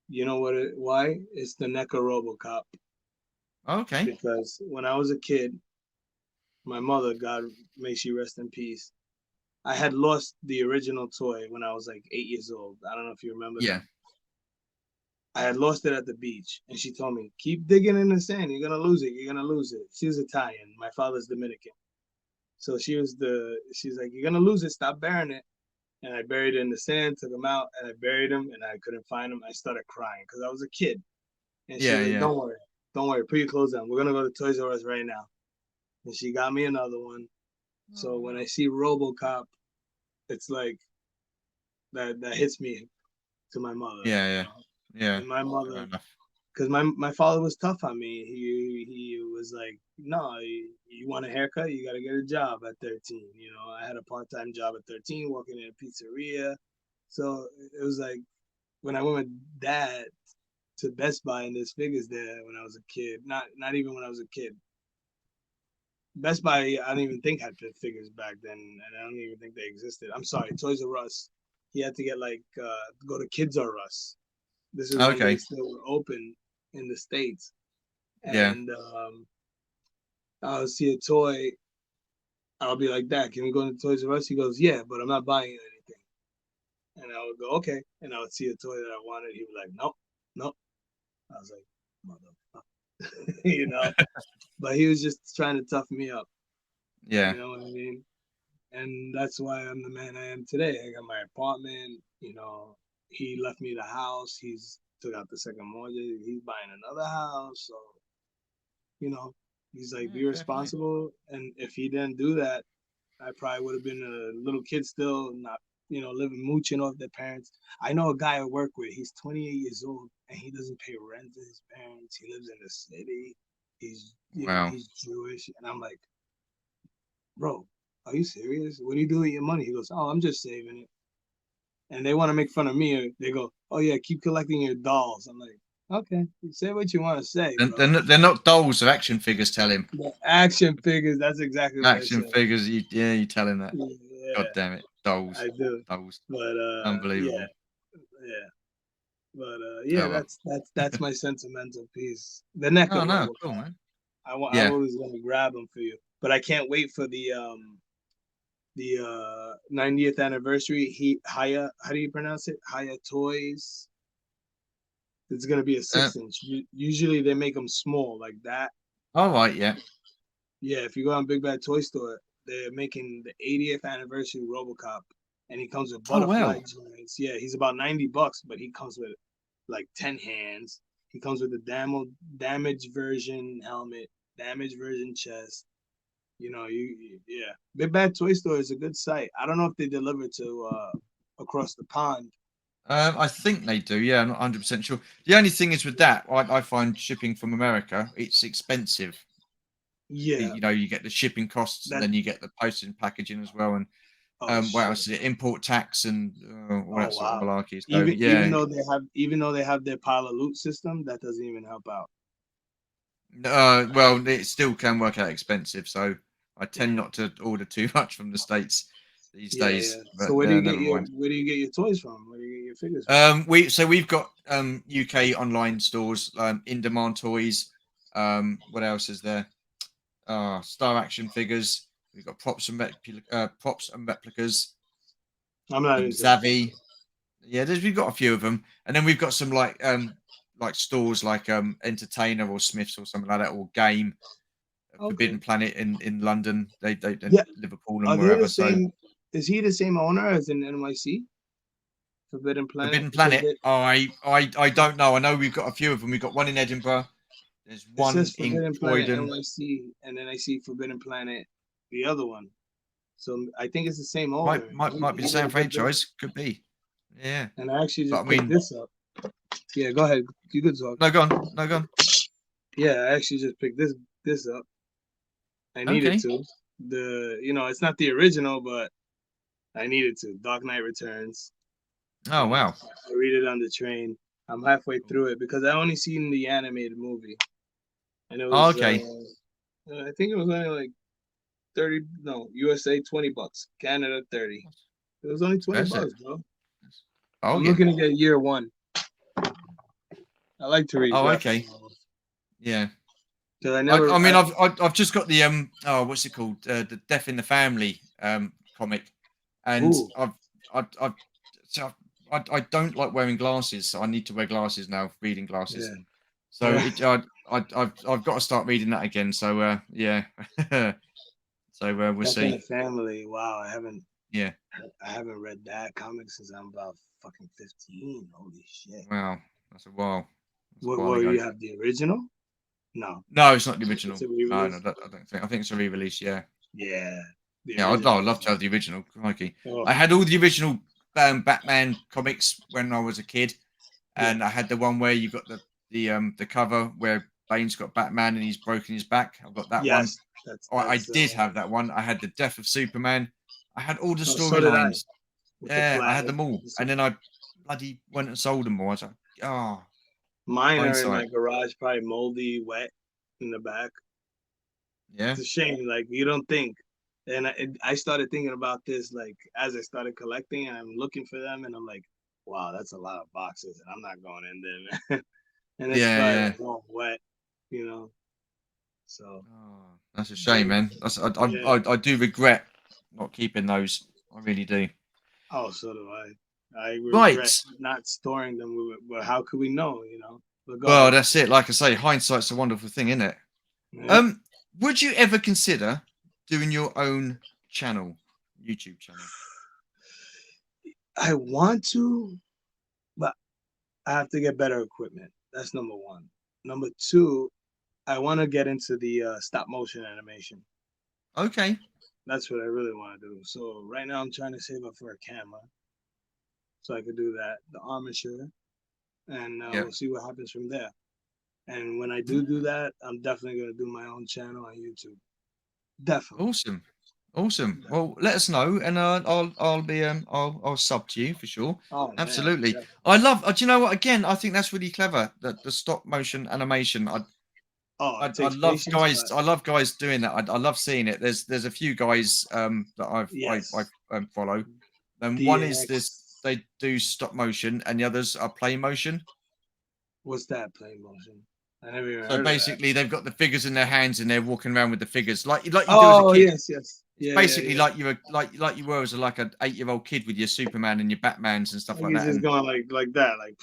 You know what? Why? It's the NECA RoboCop. Okay. Because when I was a kid, my mother, God may she rest in peace, I had lost the original toy when I was like 8 years old. I don't know if you remember that. Yeah. I had lost it at the beach, and she told me, "Keep digging in the sand. You're gonna lose it. You're gonna lose it." She was Italian. My father's Dominican, so she's like, "You're gonna lose it. Stop burying it." And I buried it in the sand, took him out, and I buried him, and I couldn't find him. I started crying because I was a kid, and she's Yeah. like, Yeah. don't worry, put your clothes on. We're gonna go to Toys R Us right now." And she got me another one. Oh So when I wow. see RoboCop, it's like that hits me to my mother, Yeah. Yeah. Yeah. And my Fair mother, enough. because my father was tough on me. He was like, no, you want a haircut, you got to get a job at 13. I had a part-time job at 13, working in a pizzeria. So it was like when I went with dad to Best Buy and there's figures there when I was a kid. Not even when I was a kid. Best Buy, I don't even think had figures back then, and I don't even think they existed. I'm sorry, Toys R Us. He had to get go to Kids R Us. This is when they Okay. still were open in the states, Yeah. and I'll see a toy. I'll be like, "Dad, can we go to Toys R Us?" He goes, "Yeah, but I'm not buying you anything." And I would go, "Okay," and I would see a toy that I wanted. He'd be like, "Nope, nope." I was like, "Motherfucker," But he was just trying to tough me up. Yeah. You know what I mean? And that's why I'm the man I am today. I got my apartment. He left me the house. He's took out the second mortgage. He's buying another house. So you know, he's like, Yeah. be Fair play. responsible. And if he didn't do that, I probably would have been a little kid still, not living mooching off their parents. I know a guy I work with. He's 28 years old and he doesn't pay rent to his parents. He lives in the city. He's Wow. he's Jewish, and I'm like, bro, are you serious? What do you do with your money? He goes, oh, I'm just saving it. And they want to make fun of me. Or they go, oh yeah, keep collecting your dolls. I'm like, okay, say what you want to say, They're bro. not, they're not dolls, they're action figures. Tell him. The action figures. That's exactly what I Action said. figures. You tell him that. God Yeah, damn it, dolls, I do. dolls. But yeah, Unbelievable. yeah. But yeah, Oh well. that's my sentimental piece. The neck Oh of no, cool RoboCop. man. I Yeah. was gonna grab them for you, but I can't wait for the 90th anniversary. How do you pronounce it? Haya Toys. It's gonna be a Uh, 6 inch. Usually they make them small like that. all right. Yeah. Yeah, if you go on Big Bad Toy Store, they're making the 80th anniversary RoboCop, and he comes with Oh butterfly well. joints. Yeah, he's about $90, but he comes with like 10 hands. He comes with a damaged version helmet, damaged version chest. Yeah. Big Bad Toy Store is a good site. I don't know if they deliver to across the pond. I think they do. Yeah, I'm not 100% sure. The only thing is with that, I find shipping from America it's expensive. Yeah, You get the shipping costs, and that. then you get the postage and packaging as well, and Oh what shit. else is it? Import tax and all Oh that sort of wow. malarkey. So Even yeah, even though they have their pile of loot system, that doesn't even help out. well, it still can work out expensive. So I tend Mm. not to order too much from the states these Yeah, days. yeah. So But never mind. where do you get your toys from? Where do you get your figures from? We've got UK online stores, in demand toys. What else is there? Star action figures. We've got props and replicas. I'm not And into that. Zavi. Yeah, we've got a few of them, and then we've got some like stores like Entertainer or Smiths or something like that, or Game, Okay. Forbidden Planet in London. They Yeah. Liverpool and Are they the wherever. So same? Is he the same owner as in NYC? Forbidden Planet? Forbidden Because Planet. I don't know. I know we've got a few of them. We've got one in Edinburgh. There's it says one in Forbidden Planet Croydon. NYC, and then I see Forbidden Planet, the other one. So I think it's the same Might owner. might might be the He did same a good job. franchise. Could be. Yeah, And I actually but I just picked mean, this up. Yeah, go ahead. You could talk. no, go on, no, go on. Yeah, I actually just picked this up. I needed Okay. to. It's not the original, but I needed to. Dark Knight Returns. Oh wow. I read it on the train. I'm halfway through it because I only seen the animated movie, and it Oh, was okay. I think it was only like 30. No, USA $20, Canada 30. It was only 20 That's it. bucks, bro. I'm Bargain. looking to get year one. I like to read Oh, graphic okay. novels Yeah. because I I never. mean, I've just got the what's it called? The Death in the Family comic, and Ooh, I've so I don't like wearing glasses, so I need to wear glasses now, reading glasses. yeah, So yeah. I've got to start reading that again. So yeah. So we'll Death in the see. Family. Wow, Yeah. I haven't read that comic since I'm about fucking 15. Holy shit. Wow. That's a while. That's a while What ago. you have the original? No, No, it's not the it's original. a No, no, re-release. I don't think. I think it's a re-release. Yeah. Yeah, the Yeah, original I'd is love to have the original. Crikey. oh I had all the original Batman comics when I was a kid, yeah. and I had the one where you got the cover where Bane's got Batman and he's broken his back. I've got that one. Yes, that's I that's did have that one. I had the Death of Superman. I had all the oh, so did I storylines. with the Yeah, I had flag. them all, and then I bloody went and sold them all. I was like, oh, Mine are in my hindsight. garage, probably moldy, wet in the back. Yeah, It's a shame, like you don't think. And I started thinking about this like as I started collecting, and I'm looking for them, and I'm like, wow, that's a lot of boxes, and I'm not going in there, man. And it's yeah, probably yeah. like all wet, you know. So, Oh, that's a but shame, man. yeah. I do regret not keeping those. I really do. Oh, so do I. I regret Right. not storing them. But how could we know, you know? But go Well, ahead. that's it. Like I say, hindsight's a wonderful thing, isn't it? Yeah. Um, would you ever consider doing your own channel, YouTube channel? I want to, but I have to get better equipment. That's number one. Number two, I want to get into the stop motion animation. Okay. That's what I really want to do. So right now I'm trying to save up for a camera so I could do that, the armature, and Yeah. we'll see what happens from there. And when I do that, I'm definitely gonna do my own channel on YouTube. Definitely. Awesome. Awesome. Well, let us know, and I'll be I'll sub to you for sure. Oh man, Absolutely. definitely. I love. Do you know what? Again, I think that's really clever. The stop motion animation. Oh, it I takes love patience, guys. but I love guys doing that. I love seeing it. There's a few guys that I yes, follow. And one is this. DX. They do stop motion, and the others are play motion. What's that play motion? I never even So heard of that. basically, they've got the figures in their hands, and they're walking around with the figures like you do as a Oh kid. yes, yes, It's yeah, yeah, basically yeah. like you were as like an 8-year-old kid with your Superman and your Batmans and stuff Like like he's that. just And going like that, like.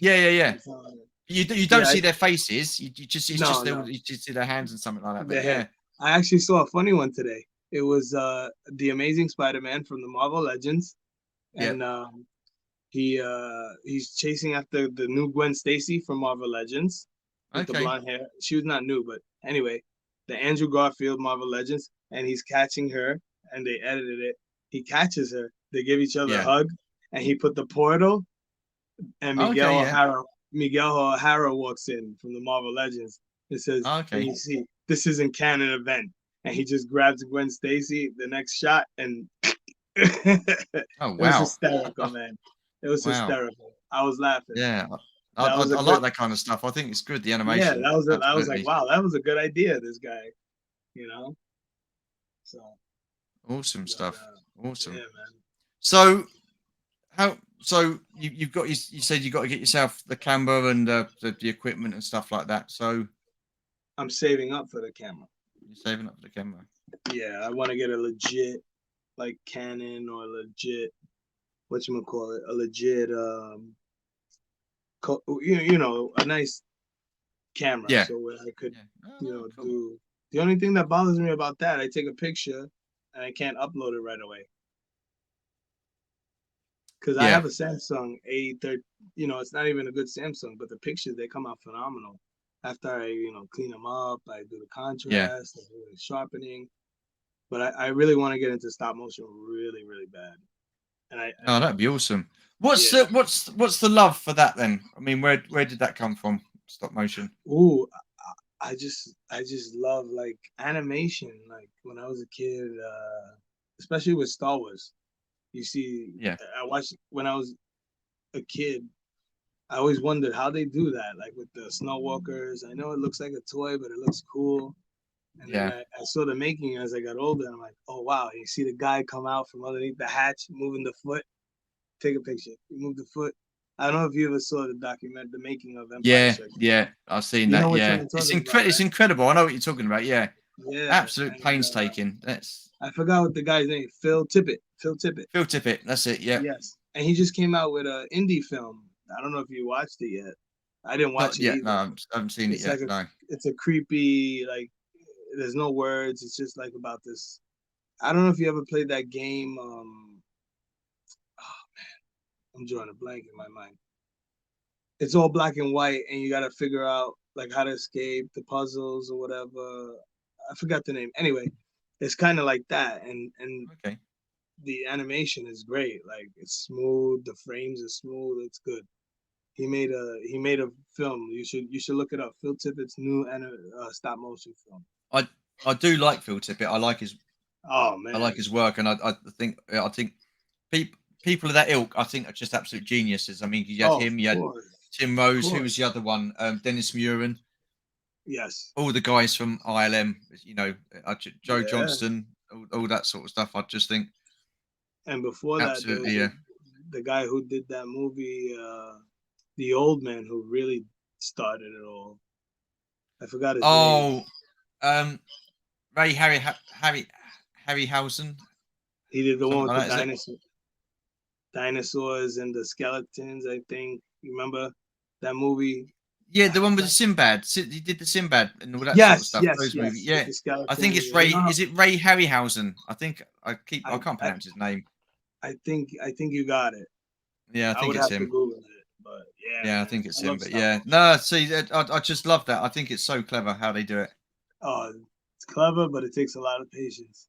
yeah. That's all. You don't Yeah, see their faces. You just it's no, just no, you just see their hands and something like that. But the head. yeah, I actually saw a funny one today. It was the Amazing Spider-Man from the Marvel Legends, yeah, and he's chasing after the new Gwen Stacy from Marvel Legends with the okay, blonde hair. She was not new, but anyway, the Andrew Garfield Marvel Legends, and he's catching her, and they edited it. He catches her. They give each other a yeah, hug, and he put the portal, and okay, yeah, Miguel O'Hara walks in from the Marvel Legends. It says, and okay. you see, this isn't canon event. And he just grabs Gwen Stacy, the next shot, and it Oh was wow, hysterical, man. It was wow, hysterical. I was laughing. yeah. That was a I like good, that kind of stuff. I think it's good. The yeah, animation, I was like, absolutely wow, that was a good idea, this guy, you know? So, awesome but stuff. yeah, Awesome. man. So how? So you've got you said you got to get yourself the camera and the equipment and stuff like that. So I'm saving up for the camera. you're saving up for the camera. Yeah, I want to get a legit, like Canon or legit, whatchamacallit, a legit, a nice camera. Yeah. So where I could, Yeah. Oh, cool. do. The only thing that bothers me about that, I take a picture and I can't upload it right away. Because I Yeah. have a Samsung A30, it's not even a good Samsung, but the pictures, they come out phenomenal. After I, clean them up, I do the Yeah. contrast, I do the sharpening. But I really want to get into stop motion really, really bad. And Oh, that'd be awesome. What's yeah. what's the love for that then? I mean, where did that come from? Stop motion. Ooh, I just love like animation. Like when I was a kid, especially with Star Wars. You see, Yeah. I watched when I was a kid. I always wondered how they do that, like with the snow walkers. I know it looks like a toy, but it looks cool. And then Yeah. I saw the making as I got older. And I'm like, oh wow! You see the guy come out from underneath the hatch, moving the foot. Take a picture. You move the foot. I don't know if you ever saw the document, the making of Empire Yeah. Strikes Back. Yeah. I've seen You know that. which one Yeah. I'm talking about, It's right? incredible. I know what you're talking about. Yeah. Yeah, Absolute and painstaking. That's I forgot what the guy's name. Phil Tippett. Phil Tippett. Phil Tippett. That's it. Yeah. Yes, and he just came out with an indie film. I don't know if you watched it yet. I didn't watch Not it yet. No, either. I haven't seen it It's like yet. No. it's a creepy, like, there's no words. It's just like about this. I don't know if you ever played that game. Oh, I'm drawing a blank in my mind. It's all black and white, and you got to figure out like how to escape the puzzles or whatever. I forgot the name. Anyway, it's kind of like that, and Okay. the animation is great. Like it's smooth, the frames are smooth. It's good. He made a film. You should look it up. Phil Tippett's new stop motion film. I I do like Phil Tippett. Oh I like man, his work, and I think people of that ilk, I think, are just absolute geniuses. I mean, you had oh him, you had Tim of Rose, who was the course, other one, Dennis Muren, yes, all the guys from ILM, Joe yeah. Johnston, all that sort of stuff. I just think And before that, there absolutely, was yeah. the guy who did that movie, The Old Man, who really started it all. I forgot his name. Oh, um, Ray Harryhausen, He did the one something with like the that, is it? dinosaurs and the skeletons. I think you remember that movie. Yeah, I the one with the forgot. Sinbad. He did the Sinbad and all that sort of Yes, stuff. yes, Those movies. yes, with Yeah, the I think skeletons. it's You Ray. know, Is it Ray Harryhausen? I I, I, can't pronounce his name. I think you got it. Yeah, I I think would it's have to him. Google it, but yeah, Yeah, I man, think it's I him. love But stop yeah, motion. no, see, I just love that. I think it's so clever how they do it. Oh, it's clever, but it takes a lot of patience.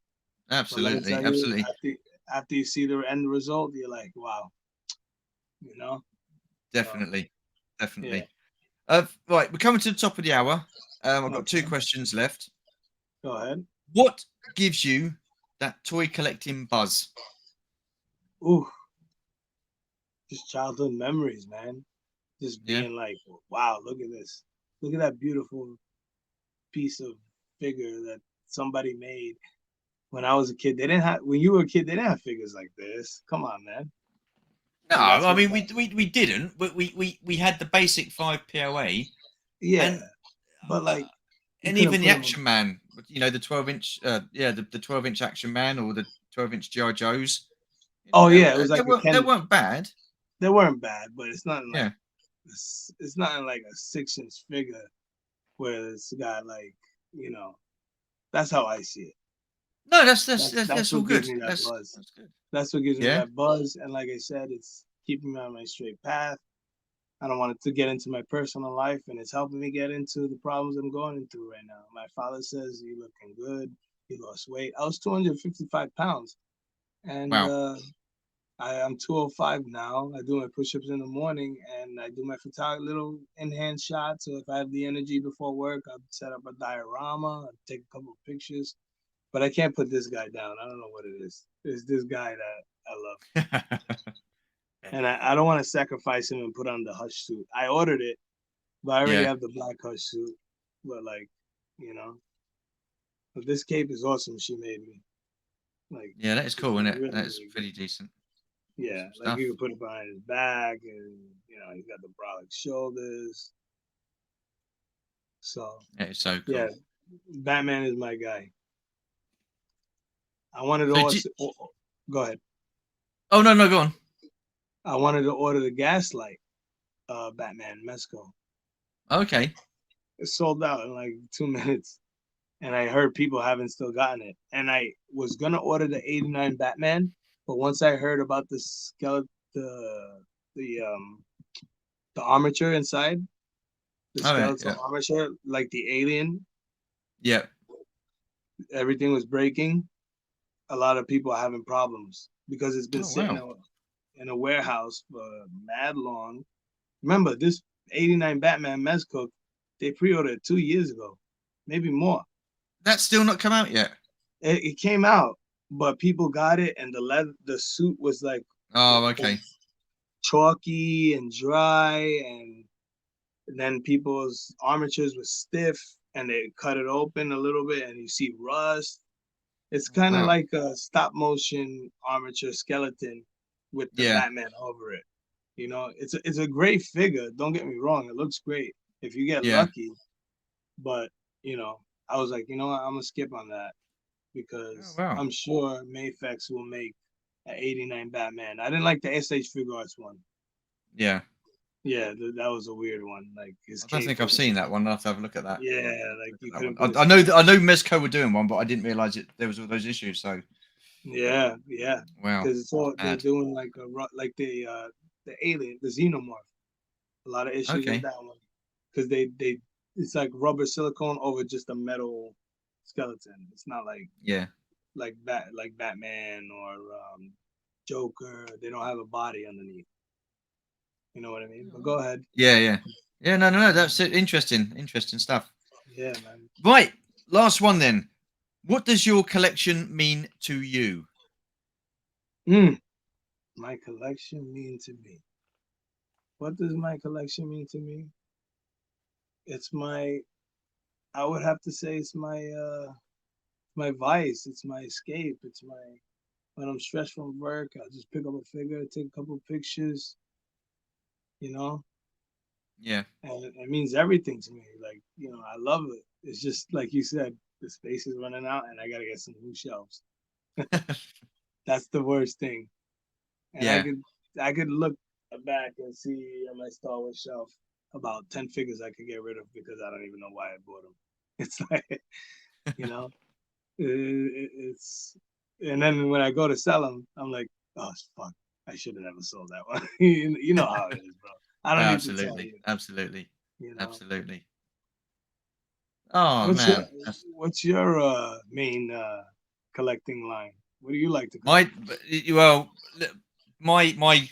But let me Absolutely, tell you, absolutely, after you see the end result, you're like, wow, you know. So definitely, yeah, definitely. Right, we're coming to the top of the hour. I've got two okay, questions left. go ahead. What gives you that toy collecting buzz? Ooh, just childhood memories, man. Just Yeah. being like, wow, look at this. Look at that beautiful piece of figure that somebody made when I was a kid. They didn't have when you were a kid, they didn't have figures like this. Come on, man. No, And that's I what mean we didn't, but we had the basic 5 POA, yeah. and But uh, like you and couldn't even the put them Action Man, the 12-inch, the 12-inch Action Man or the 12-inch GI Joes. oh They, yeah, it was they like a weren't they Ken weren't bad. they weren't bad, but it's not like Yeah. it's not like a 6 inch figure where it's got like, you know, that's how I see it. No, that's That's that's all what gives good. me that buzz. That's good. That's what gives me Yeah. that buzz. And like I said, it's keeping me on my straight path. I don't want it to get into my personal life, and it's helping me get into the problems I'm going through right now. My father says, "You looking good. You lost weight." I was 255 pounds, and Wow. I'm 205 now. I do my push-ups in the morning, and I do my photography, little in-hand shots. So if I have the energy before work, I'll set up a diorama, I'll take a couple of pictures. But I can't put this guy down. I don't know what it is. It's this guy that I love. And I don't want to sacrifice him and put on the hush suit. I ordered it, but I already Yeah. have the black hush suit. But like, you know, but this cape is awesome. She made me like, Yeah, that is it's cool, isn't it? really That is really good. pretty decent. Yeah, Awesome like stuff. you can put it behind his back, and he's got the brolic shoulders. So That is so yeah, cool. Batman is my guy. I wanted to So, also go ahead. oh no, no, go on. I wanted to order the Gaslight Batman Mezco. Okay. It sold out in like 2 minutes. And I heard people haven't still gotten it. And I was gonna order the '89 Batman, but once I heard about the skeleton, the um the armature inside, the All right. skeletal Yeah. armature, like the alien, Yeah. everything was breaking. A lot of people are having problems because it's been Oh sitting wow. in a warehouse for mad long. Remember this '89 Batman Mezco, they pre-ordered 2 years ago, maybe more. That's still not come out yet. It came out, but people got it, and the suit was like Oh, okay. chalky and dry, and then people's armatures were stiff, and they cut it open a little bit, and you see rust. It's Oh, kind of wow. like a stop motion armature skeleton with the Yeah. Batman over it. It's a great figure. Don't get me wrong; it looks great if you get Yeah. lucky. But I was like, what? I'm gonna skip on that Oh, because wow. I'm sure Mayfex will make an '89 Batman. I didn't like the SH Figure Arts one. Yeah. Yeah, that was a weird one. Like his I don't cape think I've was, seen that one. I'll have to have a look at that. yeah, Look like at you that one. couldn't put I his know cape. I know Mezco were doing one, but I didn't realize there was all those issues. So Yeah, yeah, wow, because it's that's all they're bad. doing like like the alien, the xenomorph. A lot of issues with Okay. that one because they it's like rubber silicone over just a metal skeleton. It's not Yeah. like Batman or Joker. They don't have a body underneath. You know what I mean? But go ahead. Yeah. Yeah. Yeah. No. No. No. That's it. Interesting. Interesting stuff. Yeah, man. Right. Last one then. What does your collection mean to you? Mm, my collection mean to me. What does my collection mean to me? It's my. I would have to say it's my vice. It's my escape. It's my when I'm stressed from work, I just pick up a figure, take a couple of pictures, you know, Yeah. and it means everything to me. Like, I love it. It's just like you said, the space is running out, and I gotta get some new shelves. That's the worst thing. And I Yeah. could I could look back and see on my Star Wars shelf about 10 figures I could get rid of because I don't even know why I bought them. It's like, you know, it's and then when I go to sell them, I'm like, oh fuck, I should have never sold that one. You know how it is, bro. I don't need to tell Absolutely. you. Absolutely. You know, Absolutely. Oh what's your man. That's what's your main collecting line? What do you like to collect? my well. My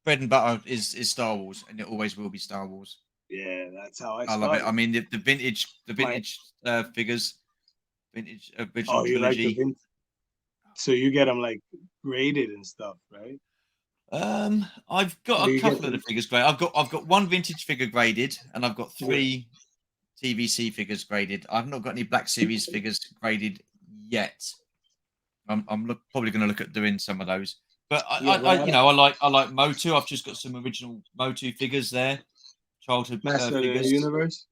bread and butter is Star Wars, and it always will be Star Wars. Yeah, that's how I I love it. I started. mean, the vintage, My figures, vintage original oh, you like the trilogy. vintage? So you get them like graded and stuff, right? I've Or got a you get couple of the them. figures graded. I've got one vintage figure graded, and I've got Yeah. 3 TVC figures graded. I've not got any Black Series figures graded yet. I'm probably going to look at doing some of those. But Yeah, but I like Motu. I've just got some original Motu figures there, childhood Master of the figures. Universe.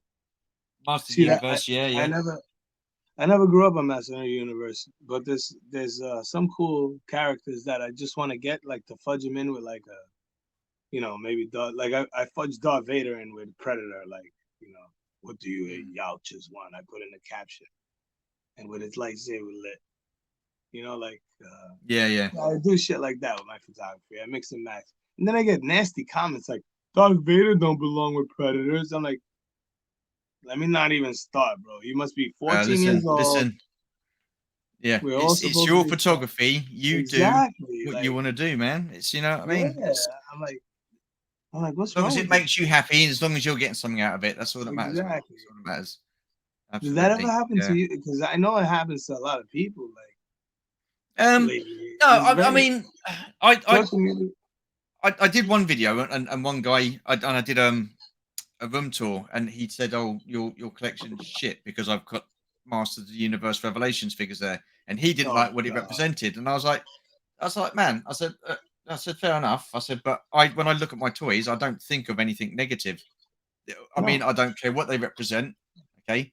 Master of the See that Universe, yeah, I yeah. never grew up on Master of the Universe, but there's some cool characters that I just want to get, like to fudge them in with like a, maybe like I fudged Darth Vader in with Predator, like, what do you Youches want? I put in the caption, and with his lightsaber lit, like Yeah, yeah. I do shit like that with my photography. I mix and match, and then I get nasty comments like Darth Vader don't belong with Predators. I'm like, let me not even start, bro. You must be 14 years Listen, old. listen. Yeah, We're all it's supposed to your be fun. photography. You do Exactly. what you Like, want to do, man. It's what I yeah. mean. It's I'm like, as what's long as wrong it with you? makes you happy, and as long as you're getting something out of it, that's all that matters, mate. Exactly. That's all that matters. Does that ever Absolutely. happen to Yeah. you? Because I know it happens to a lot of people. Like Um. lately, No, it's I very mean, I, I social media. I did one video, and one guy, I did a room tour, and he said, "Oh, your collection's shit because I've got Masters of the Universe Revelations figures there," and he didn't Oh like what it God, represented, and I was like, man, I said, fair enough. I said, but when I look at my toys, I don't think of anything negative. I mean, no, I don't care what they represent. Okay,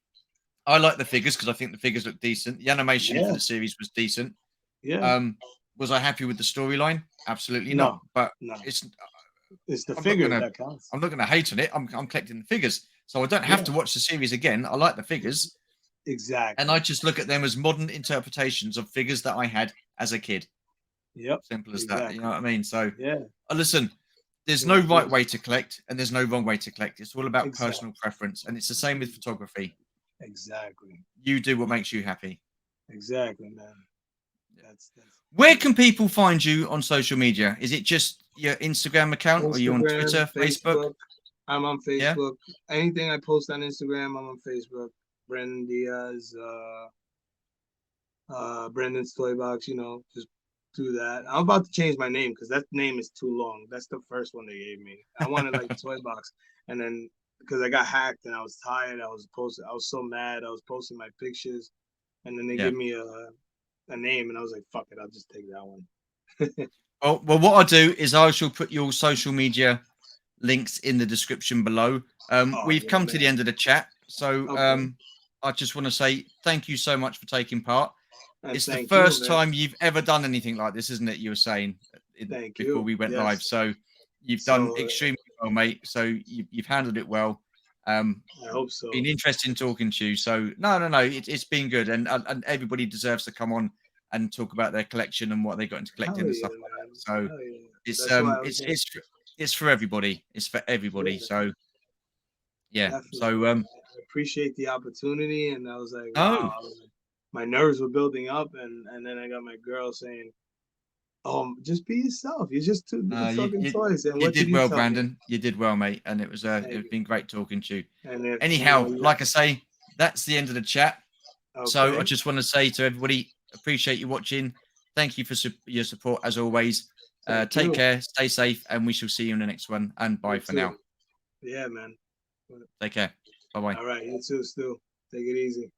I like the figures because I think the figures look decent. The animation for yeah, the series was decent. yeah, Um, was I happy with the storyline? Absolutely not. no, But no. it's It's the I'm not figure gonna that counts. I'm not gonna hate on it. I'm collecting the figures, so I don't have Yeah, to watch the series again. I like the figures, and I exactly. just look at them as modern interpretations of figures that I had as a kid. Yep, Simple as that. You know exactly. what I mean? So, Yeah, listen, there's no yeah, right way to collect, and there's no wrong way to collect. It's all about exactly, personal preference, and it's the same with photography. exactly, You do what makes you happy. exactly, man. Yeah. That's Where can people find you on social media? Is it just your Instagram account, or are you on Instagram, Twitter, Facebook? Facebook. I'm on Yeah, Facebook. Anything I post on Instagram, I'm on Facebook. Brendan Diaz, Brendan's Toy Box. Just do that. I'm about to change my name because that name is too long. That's the first one they gave me. I wanted like Toy Box, and then because I got hacked and I was tired, I was so mad. I was posting my pictures, and then they yeah. give me a name, and I was like, fuck it, I'll just take that one. Well, what I'll do is I shall put your social media links in the description below. Oh We've yeah, come to the man. end of the chat, so Okay, I just want to say thank you so much for taking part. and It's the thank you, first man. time you've ever done anything like this, isn't it? You were saying Thank before you. we went live, Yes. so you've done So extremely well, mate. So you've handled it well. Um, I hope so. been interesting talking to you. So no, it's been good, and everybody deserves to come on and talk about their collection and what they got into Hell collecting and yeah, stuff like man. that. So Hell yeah. it's That's why I was like, it's for everybody. It's for everybody. yeah, So yeah. definitely, So man. I appreciate the opportunity, and I was like, no, wow. My nerves were building up, and then I got my girl saying, just be yourself. You're just two no, dudes talking toys. And you what did did you well, tell me? Brandon. You did well, mate. And Thank it's you. been great talking to you. And if Anyhow, you got like I say, that's the end of the chat. So I okay, just want to say to everybody, appreciate you watching. Thank you for your support as always. thank Take you. care, stay safe, and we shall see you in the next one. And bye You for too. now. Yeah, man. Take care. Bye bye. All right, you too, Stu. Take it easy.